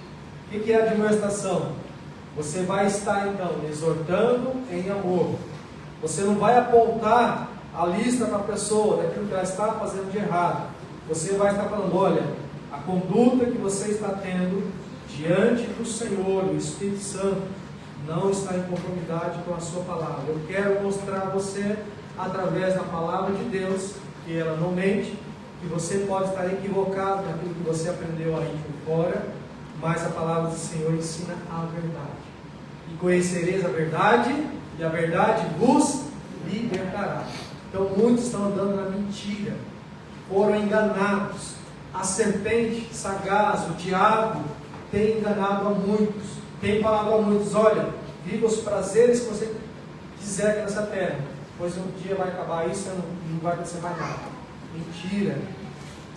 O que é a admoestação? Você vai estar então exortando em amor. Você não vai apontar a lista para a pessoa daquilo que ela está fazendo de errado. Você vai estar falando: olha, a conduta que você está tendo diante do Senhor, do Espírito Santo, não está em conformidade com a sua palavra. Eu quero mostrar a você, através da palavra de Deus, que ela não mente, que você pode estar equivocado naquilo que você aprendeu aí por fora, mas a palavra do Senhor ensina a verdade. E conhecereis a verdade, e a verdade vos libertará. Então muitos estão andando na mentira, foram enganados. A serpente sagaz, o diabo, tem enganado a muitos, tem falado a muitos: olha, viva os prazeres que você quiser aqui nessa terra, pois um dia vai acabar isso e não vai acontecer mais nada. Mentira.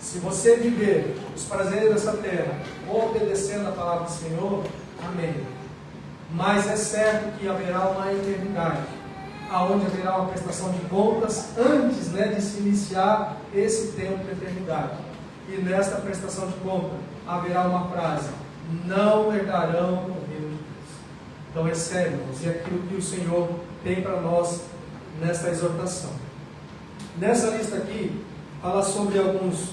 Se você viver os prazeres dessa terra, obedecendo a palavra do Senhor, amém. Mas é certo que haverá uma eternidade, aonde haverá uma prestação de contas antes, né, de se iniciar esse tempo de eternidade. E nesta prestação de contas haverá uma frase: não herdarão o reino de Deus. Então é sério, irmãos, e aquilo que o Senhor tem para nós nesta exortação. Nessa lista aqui, fala sobre alguns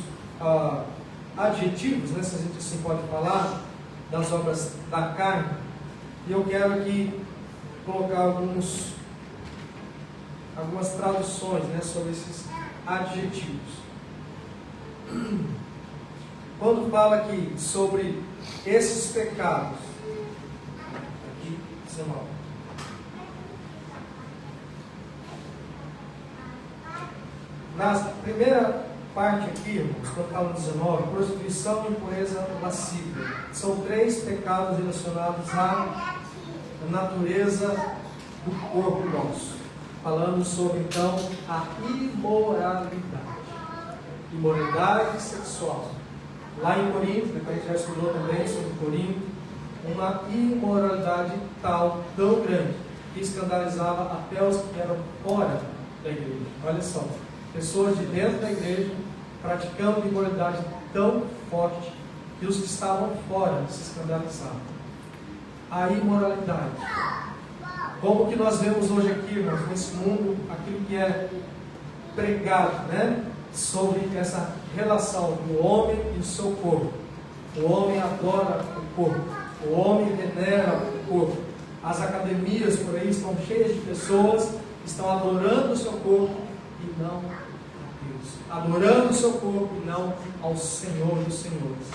adjetivos, né, se a gente assim pode falar, das obras da carne. E eu quero aqui colocar algumas traduções, né, sobre esses adjetivos. Quando fala aqui sobre esses pecados, aqui, 19. Na primeira parte aqui, irmãos, quando fala no 19, prostituição, impureza, lascívia, são 3 pecados relacionados à natureza do corpo nosso. Falando sobre então a imoralidade sexual. Lá em Corinto, depois a gente já estudou também sobre Corinto, uma imoralidade tão grande, que escandalizava até os que eram fora da igreja. Olha só, pessoas de dentro da igreja praticando imoralidade tão forte que os que estavam fora se escandalizavam. A imoralidade. Como que nós vemos hoje aqui, irmãos, nesse mundo, aquilo que é pregado, né? Sobre essa relação do homem e do seu corpo. O homem adora o corpo. O homem venera o corpo. As academias por aí estão cheias de pessoas que estão adorando o seu corpo e não a Deus. Adorando o seu corpo e não ao Senhor dos Senhores.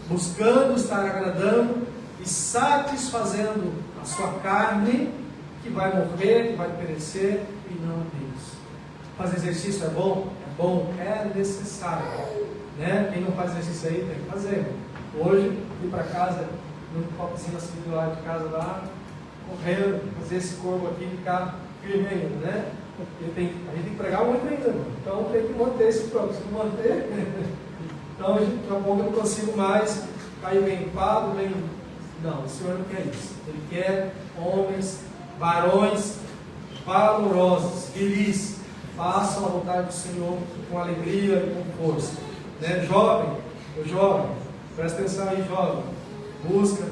Buscando estar agradando e satisfazendo a sua carne, que vai morrer, que vai perecer, e não a Deus. Fazer exercício é bom? É bom, é necessário, né? Quem não faz exercício aí tem que fazer. Hoje, fui para casa, no copozinho assim do lado de casa lá, correndo, fazer esse corpo aqui ficar firme ainda, né? A gente tem que pregar muito ainda, então tem que manter esse corpo. Se não manter, então daqui a pouco eu não consigo mais cair bem limpado, bem. Não, o Senhor não quer isso. Ele quer homens, varões valorosos, felizes, façam a vontade do Senhor com alegria e com força. Né? Jovem, o jovem, presta atenção aí, jovem, busca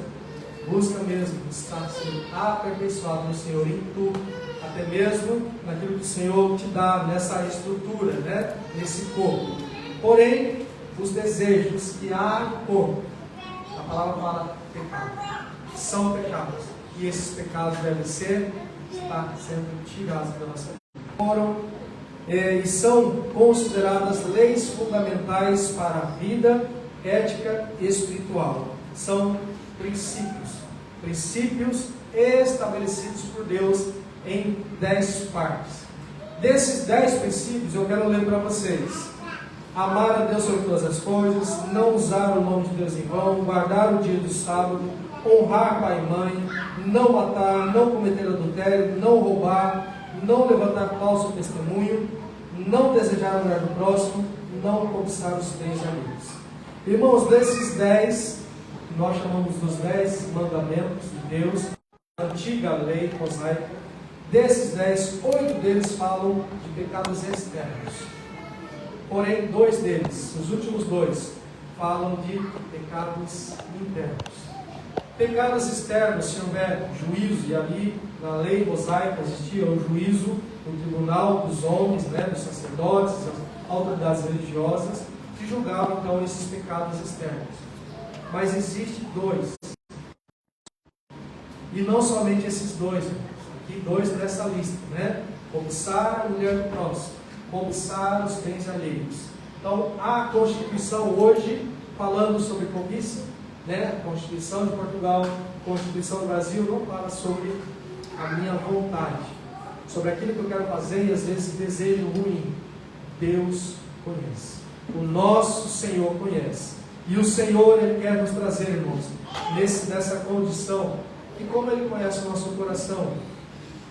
mesmo estar sendo aperfeiçoado no Senhor em tudo, até mesmo naquilo que o Senhor te dá, nessa estrutura, né? Nesse corpo. Porém, os desejos que há no corpo, a palavra fala pecado, são pecados, e esses pecados devem estar sendo tirados da nossa vida. Foram e são consideradas leis fundamentais para a vida ética e espiritual. São princípios estabelecidos por Deus em 10 partes. Desses 10 princípios eu quero ler para vocês: amar a Deus sobre todas as coisas, não usar o nome de Deus em vão, guardar o dia do sábado, honrar pai e mãe, não matar, não cometer adultério, não roubar, não levantar falso testemunho, não desejar a mulher do próximo, não cobiçar os bens alheios. Irmãos, desses 10, que nós chamamos dos 10 mandamentos de Deus, a antiga lei mosaica, desses 10, 8 deles falam de pecados externos. Porém, 2 deles, os últimos 2, falam de pecados internos. Pecados externos, se houver juízo, e ali na lei mosaica existia o juízo, o tribunal dos homens, né, dos sacerdotes, das autoridades religiosas, que julgavam então esses pecados externos. Mas existem 2. E não somente esses 2, aqui 2 dessa lista, né? Cobiçar a mulher do próximo, cobiçar os bens alheios. Então, a Constituição hoje, falando sobre cobiça, né? A Constituição de Portugal, a Constituição do Brasil, não fala sobre a minha vontade, sobre aquilo que eu quero fazer e às vezes desejo ruim. Deus conhece, o nosso Senhor conhece, e o Senhor, Ele quer nos trazer, irmãos, nessa condição, e como Ele conhece o nosso coração,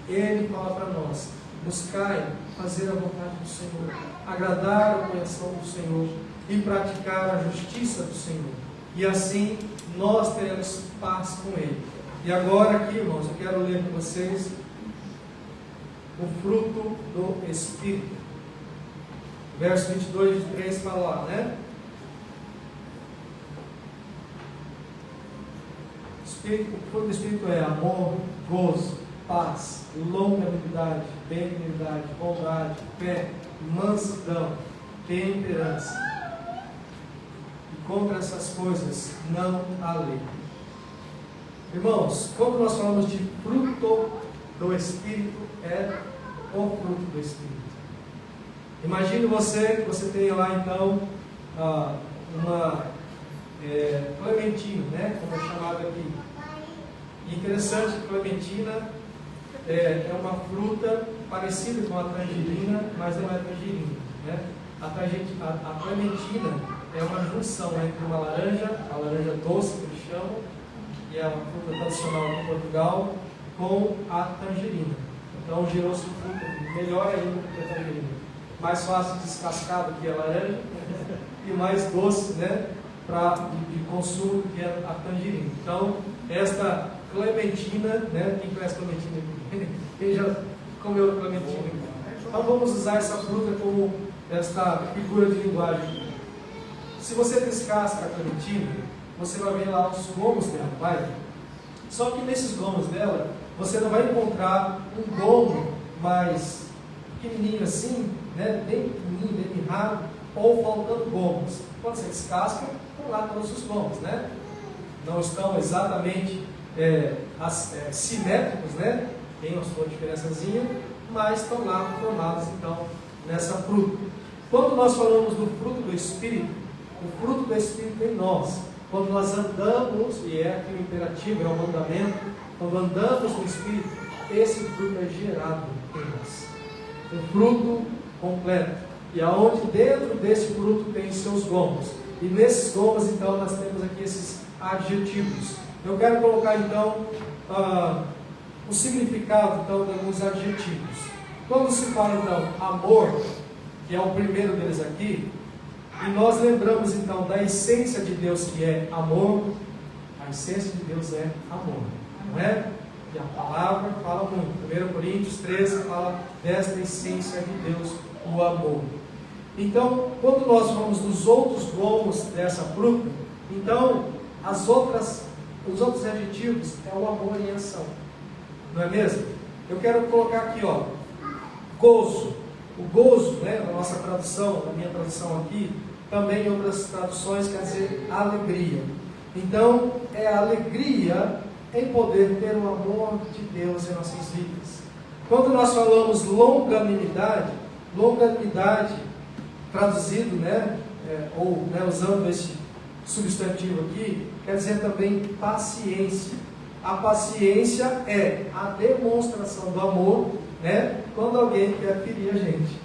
Ele fala para nós: buscai fazer a vontade do Senhor, agradar o coração do Senhor e praticar a justiça do Senhor, e assim nós teremos paz com Ele. E agora aqui, irmãos, eu quero ler com vocês o fruto do Espírito. Verso 22 de 3 fala lá, né? O fruto do Espírito é amor, gozo, paz, longanimidade, benignidade, bondade, fé, mansidão, temperança. E contra essas coisas não há lei. Irmãos, quando nós falamos de fruto do Espírito, é o fruto do Espírito. Imagine você tem lá então uma clementina, né, como é chamado aqui. E interessante que clementina é uma fruta parecida com a tangerina, mas não é tangerina, né? A clementina é uma junção entre uma laranja, a laranja doce que eles chamam, que é uma fruta tradicional de Portugal, com a tangerina. Então gerou-se uma fruta melhor ainda que a tangerina, mais fácil de descascar do que a laranja e mais doce, né, de consumo do que a tangerina. Então esta clementina, né? Quem conhece clementina aqui? Quem já comeu clementina? Então vamos usar essa fruta como esta figura de linguagem. Se você descasca a clementina, você vai ver lá os gomos dela, vai? Só que nesses gomos dela, você não vai encontrar um gomo mais pequenininho assim, né? Bem pequenininho, bem mirrado, ou faltando gomos. Quando você descasca, estão lá todos os gomos, né? Não estão exatamente simétricos, né? Tem a sua diferençazinha, mas estão lá formados então nessa fruta. Quando nós falamos do fruto do Espírito, o fruto do Espírito em nós, quando nós andamos, e é aqui o imperativo, é o mandamento, quando andamos no Espírito, esse fruto é gerado em nós. Um fruto completo. E aonde dentro desse fruto tem seus gomos. E nesses gomos, então, nós temos aqui esses adjetivos. Eu quero colocar, então, o significado, então, de alguns adjetivos. Quando se fala, então, amor, que é o primeiro deles aqui, e nós lembramos, então, da essência de Deus, que é amor. A essência de Deus é amor, não é? E a palavra fala muito. 1 Coríntios 13 fala desta essência de Deus, o amor. Então, quando nós vamos nos outros gomos dessa fruta, então, os outros adjetivos é o amor em ação. Não é mesmo? Eu quero colocar aqui, ó, gozo. O gozo, né, na nossa tradução, na minha tradução aqui, também em outras traduções quer dizer alegria. Então, é a alegria em poder ter o amor de Deus em nossas vidas. Quando nós falamos longanimidade, traduzido, né, usando esse substantivo aqui, quer dizer também paciência. A paciência é a demonstração do amor, né, quando alguém quer ferir a gente.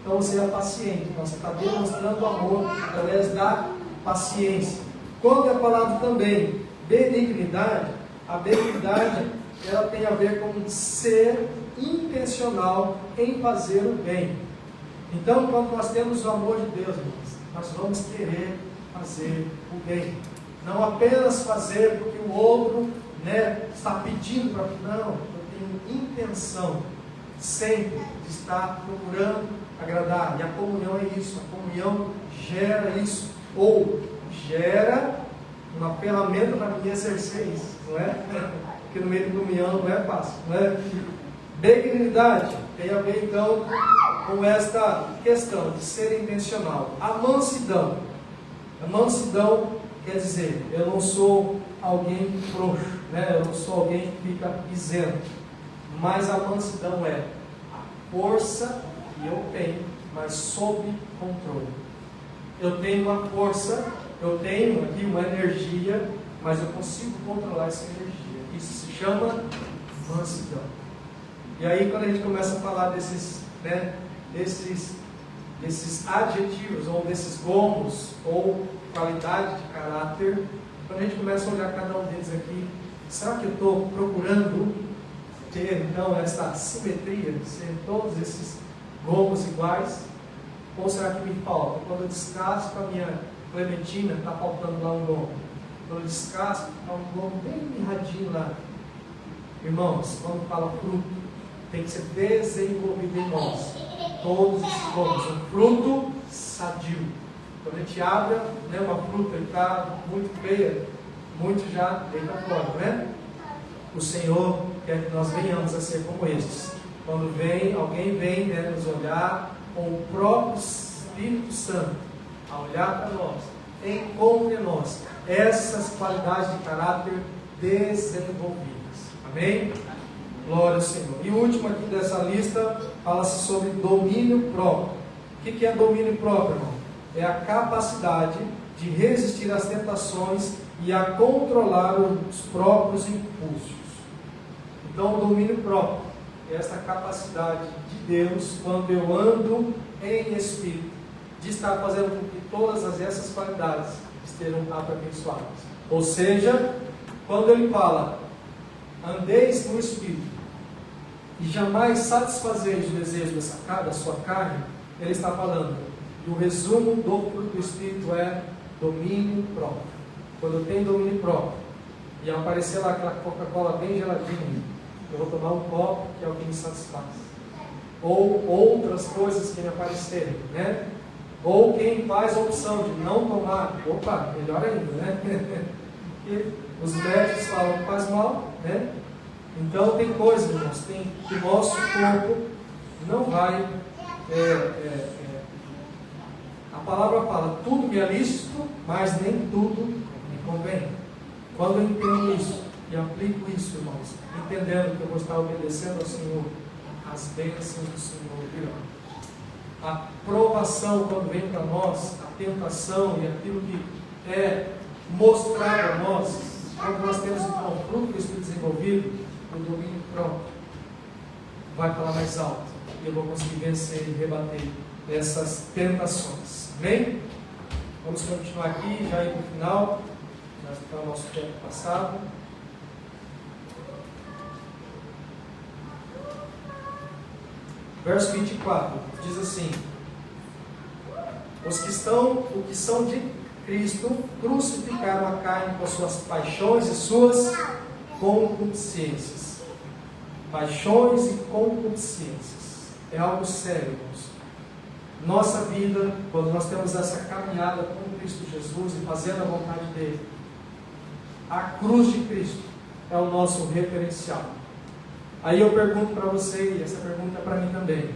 Então você é paciente, você está demonstrando amor através da paciência. Quando é falado também benignidade, a benignidade ela tem a ver com ser intencional em fazer o bem. Então, quando nós temos o amor de Deus, irmãos, nós vamos querer fazer o bem. Não apenas fazer porque o outro, né, está pedindo para... Não, eu tenho intenção sempre de estar procurando agradar. E a comunhão é isso. A comunhão gera isso. Ou gera uma ferramenta para me exercer isso, não é? Porque no meio da comunhão não é fácil, não é? Benignidade tem a ver então com esta questão de ser intencional. A mansidão. A mansidão quer dizer, eu não sou alguém frouxo, né? Eu não sou alguém que fica isento. Mas a mansidão é a força que eu tenho, mas sob controle. Eu tenho uma força, eu tenho aqui uma energia, mas eu consigo controlar essa energia. Isso se chama mansidão. E aí quando a gente começa a falar desses adjetivos, ou desses gomos, ou qualidade de caráter, quando a gente começa a olhar cada um deles aqui, será que eu estou procurando ter então essa simetria, ser todos esses gomos iguais? Ou será que me falta? Quando eu descasco a minha clementina, está faltando lá um gomo. Quando eu descasco, está um gomo bem mirradinho lá. Irmãos, quando fala fruto, tem que ser desenvolvido em nós. Todos esses gomos, um fruto sadio. Quando a gente abre, né, uma fruta e está muito feia, muito já deita fora, né? O Senhor quer que nós venhamos a ser como estes. Quando alguém vem, né, nos olhar com o próprio Espírito Santo, a olhar para nós, encontre em nós essas qualidades de caráter desenvolvidas. Amém? Glória ao Senhor. E o último aqui dessa lista fala-se sobre domínio próprio. O que é domínio próprio, irmão? É a capacidade de resistir às tentações e a controlar os próprios impulsos. Então, o domínio próprio é essa capacidade de Deus, quando eu ando em espírito, de estar fazendo com que todas essas qualidades estejam aperfeiçoadas. Ou seja, quando ele fala, andeis no espírito e jamais satisfazeis o desejo da sua carne, ele está falando, e o resumo do fruto do espírito é domínio próprio. Quando eu tenho domínio próprio, e aparecer lá aquela Coca-Cola bem geladinha, eu vou tomar um copo, que é o que me satisfaz. Ou outras coisas que me aparecerem, né? Ou quem faz a opção de não tomar, opa, melhor ainda, né? Porque os médicos falam que faz mal, né? Então tem coisas, irmãos, que o nosso corpo não vai. A palavra fala, tudo me é lícito, mas nem tudo me convém. Quando eu entendo isso e aplico isso, irmãos, entendendo que eu vou estar obedecendo ao Senhor, as bênçãos do Senhor virão. A provação, quando vem para nós, a tentação e aquilo que é mostrado a nós, quando nós temos então o fruto do Espírito desenvolvido, o domínio próprio vai falar mais alto e eu vou conseguir vencer e rebater essas tentações. Amém? Vamos continuar aqui, já ir para o final, já está o nosso tempo passado. Verso 24 diz assim: os que são de Cristo crucificaram a carne com as suas paixões e suas concupiscências. Paixões e concupiscências é algo sério, irmãos. Nossa vida, quando nós temos essa caminhada com Cristo Jesus e fazendo a vontade dele, a cruz de Cristo é o nosso referencial. Aí eu pergunto para você, e essa pergunta é para mim também: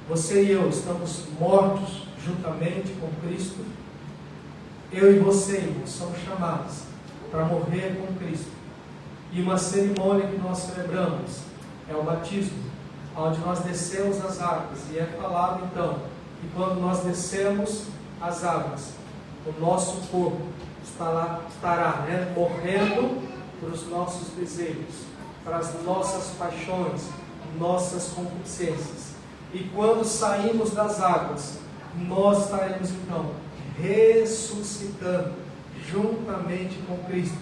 você e eu estamos mortos juntamente com Cristo? Eu e você, irmãos, somos chamados para morrer com Cristo. E uma cerimônia que nós celebramos é o batismo, onde nós descemos as águas. E é falado então que quando nós descemos as águas, o nosso corpo estará morrendo para os nossos desejos, para as nossas paixões, nossas concupiscências. E quando saímos das águas, nós estaremos então ressuscitando juntamente com Cristo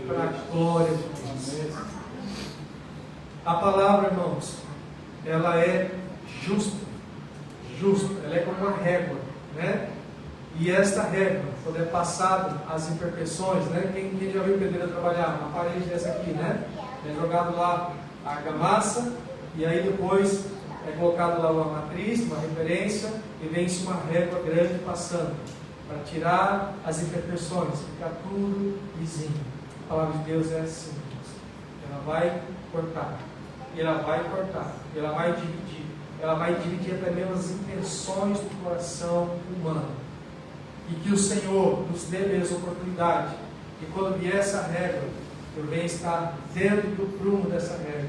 para a glória de Deus. A palavra, irmãos, ela é justa, ela é como uma régua, né? E esta régua, quando é passado as imperfeições, né? Quem já viu pedreiro trabalhar? Uma parede dessa aqui, né? É jogado lá a argamassa, e aí depois é colocado lá uma matriz, uma referência, e vem-se uma régua grande passando, para tirar as imperfeições, ficar tudo lisinho. A palavra de Deus é assim, ela vai cortar, e ela vai cortar, e ela vai dividir até mesmo as intenções do coração humano. E que o Senhor nos dê mesmo oportunidade, e quando vier essa régua, eu venho estar dentro do prumo dessa régua,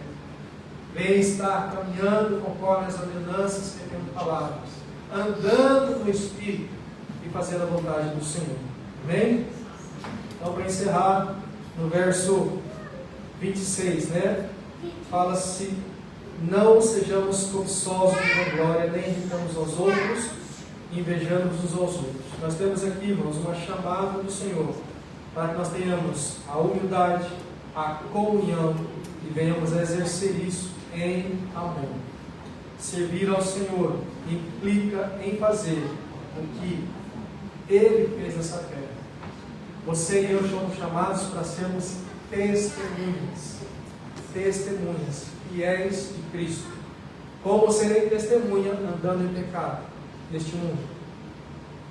venho estar caminhando conforme as ordenanças que temos falado, andando no Espírito e fazendo a vontade do Senhor. Amém? Então, para encerrar, no verso 26, né? Fala-se: não sejamos cobiçosos de vanglória, nem irritamos aos outros, invejamos uns aos outros. Nós temos aqui, irmãos, uma chamada do Senhor, para que nós tenhamos a humildade, a comunhão, e venhamos a exercer isso em amor. Servir ao Senhor implica em fazer o que Ele fez nessa terra. Você e eu somos chamados para sermos testemunhas fiéis de Cristo. Como serei testemunha andando em pecado neste mundo?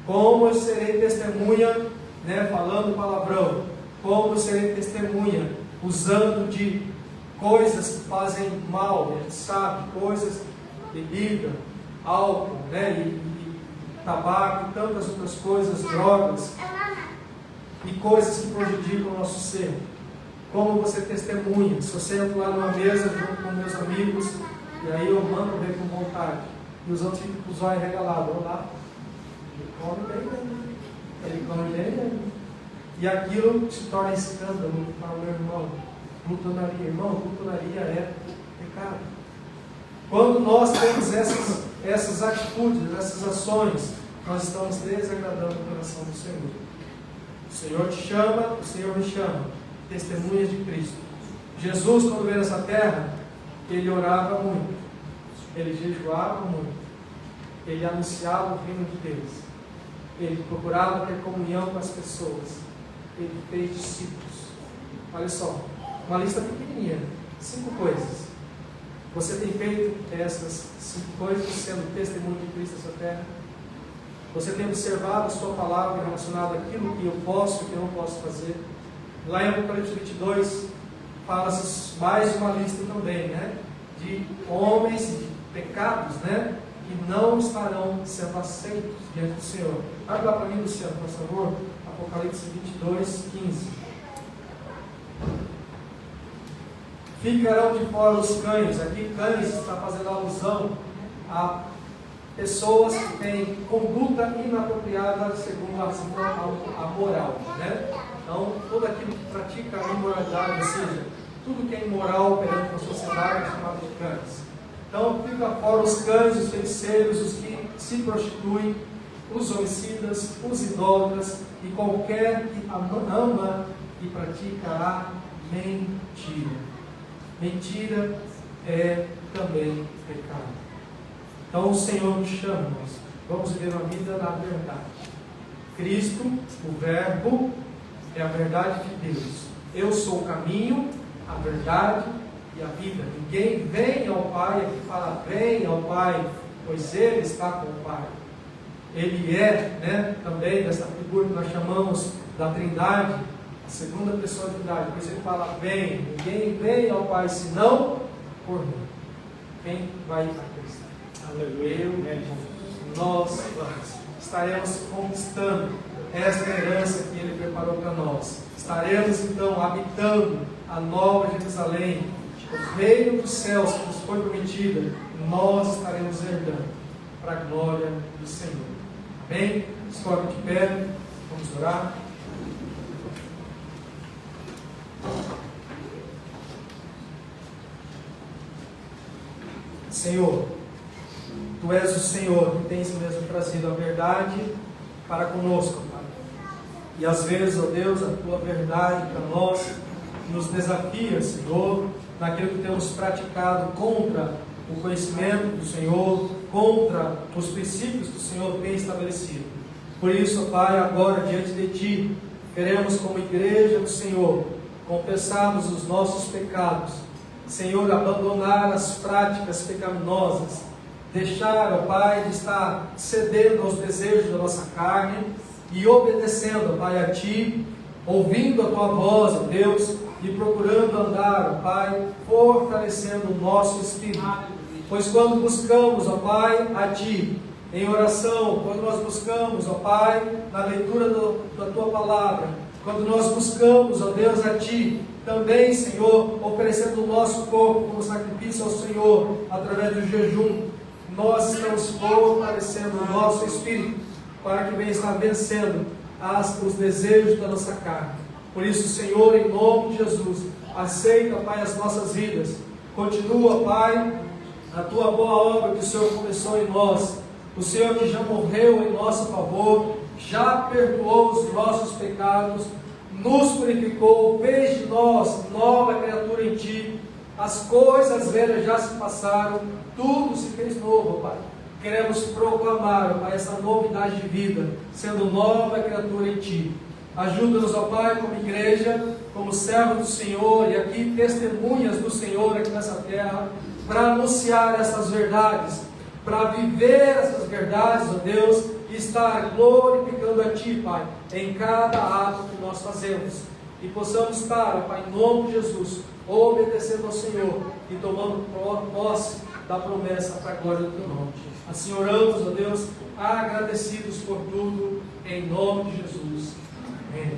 Como eu serei testemunha, falando palavrão? Como eu serei testemunha usando de coisas que fazem mal? A gente sabe, coisas, bebida, álcool, e tabaco e tantas outras coisas, drogas e coisas que prejudicam o nosso ser. Como você testemunha? Se eu sento lá numa mesa junto com meus amigos, e aí eu mando ver com vontade, e os outros ficam com os olhos regalados: olha lá, ele come bem, e aquilo se torna escândalo para o meu irmão. Glutonaria, irmão, glutonaria é pecado. Quando nós temos essas atitudes, essas ações, nós estamos desagradando o coração do Senhor. O Senhor te chama, o Senhor me chama, testemunhas de Cristo. Jesus, quando veio nessa terra, ele orava muito, ele jejuava muito, ele anunciava o reino de Deus, ele procurava ter comunhão com as pessoas, ele fez discípulos. Olha só, uma lista pequenininha, 5 coisas. Você tem feito essas 5 coisas, sendo testemunho de Cristo nessa terra? Você tem observado a sua palavra relacionada àquilo que eu posso e que eu não posso fazer? Lá em Apocalipse 22, fala-se mais de uma lista também, né? De homens, de pecados, né? Que não estarão sendo aceitos diante do Senhor. Abre lá para mim, Luciano, por favor. Apocalipse 22, 15. Ficarão de fora os cães. Aqui cães está fazendo alusão a pessoas que têm conduta inapropriada segundo a moral, né? Então, todo aquilo que pratica a imoralidade, ou seja, tudo que é imoral perante a sociedade é chamado de cães. Então, fica fora os cães, os feiticeiros, os que se prostituem, os homicidas, os idólatras e qualquer que ama e pratica a mentira. Mentira é também pecado. Então o Senhor nos chama, nós vamos viver uma vida na verdade. Cristo, o Verbo, é a verdade de Deus. Eu sou o caminho, a verdade e a vida. Ninguém vem ao Pai, aqui fala vem ao Pai, pois Ele está com o Pai. Ele é, né, também dessa figura que nós chamamos da Trindade, a segunda pessoa da Trindade. Por isso ele fala vem, ninguém vem ao Pai senão por mim. Quem vai a Cristo? Eu, nós estaremos conquistando esta herança que Ele preparou para nós. Estaremos então habitando a nova Jerusalém, o reino dos céus que nos foi prometida. Nós estaremos herdando para a glória do Senhor. Amém? Escolhe de pé, vamos orar. Senhor, Tu és o Senhor que tens mesmo trazido a verdade para conosco, Pai. E às vezes, ó Deus, a Tua verdade para nós nos desafia, Senhor, naquilo que temos praticado contra o conhecimento do Senhor, contra os princípios que o Senhor tem estabelecido. Por isso, Pai, agora diante de Ti, queremos como igreja do Senhor, confessarmos os nossos pecados, Senhor, abandonar as práticas pecaminosas, deixar, ó Pai, de estar cedendo aos desejos da nossa carne e obedecendo, ó Pai, a Ti, ouvindo a Tua voz, ó Deus, e procurando andar, ó Pai, fortalecendo o nosso espírito. Pois quando buscamos, ó Pai, a Ti, em oração, quando nós buscamos, ó Pai, na leitura da Tua palavra, quando nós buscamos, ó Deus, a Ti, também, Senhor, oferecendo o nosso corpo como sacrifício ao Senhor, através do jejum, nós estamos fortalecendo o nosso espírito, para que venha estar vencendo os desejos da nossa carne. Por isso, Senhor, em nome de Jesus, aceita, Pai, as nossas vidas. Continua, Pai, a Tua boa obra que o Senhor começou em nós. O Senhor que já morreu em nosso favor, já perdoou os nossos pecados, nos purificou, fez de nós nova criatura em Ti. As coisas velhas já se passaram, tudo se fez novo, Pai. Queremos proclamar, Pai, essa novidade de vida, sendo nova criatura em Ti. Ajuda-nos, ó Pai, como igreja, como servo do Senhor e aqui testemunhas do Senhor aqui nessa terra, para anunciar essas verdades, para viver essas verdades, ó Deus, e estar glorificando a Ti, Pai, em cada ato que nós fazemos. E possamos estar, ó Pai, em nome de Jesus, obedecendo ao Senhor e tomando posse da promessa para a glória do Teu nome. Assim oramos, ó Deus, agradecidos por tudo, em nome de Jesus. Amém.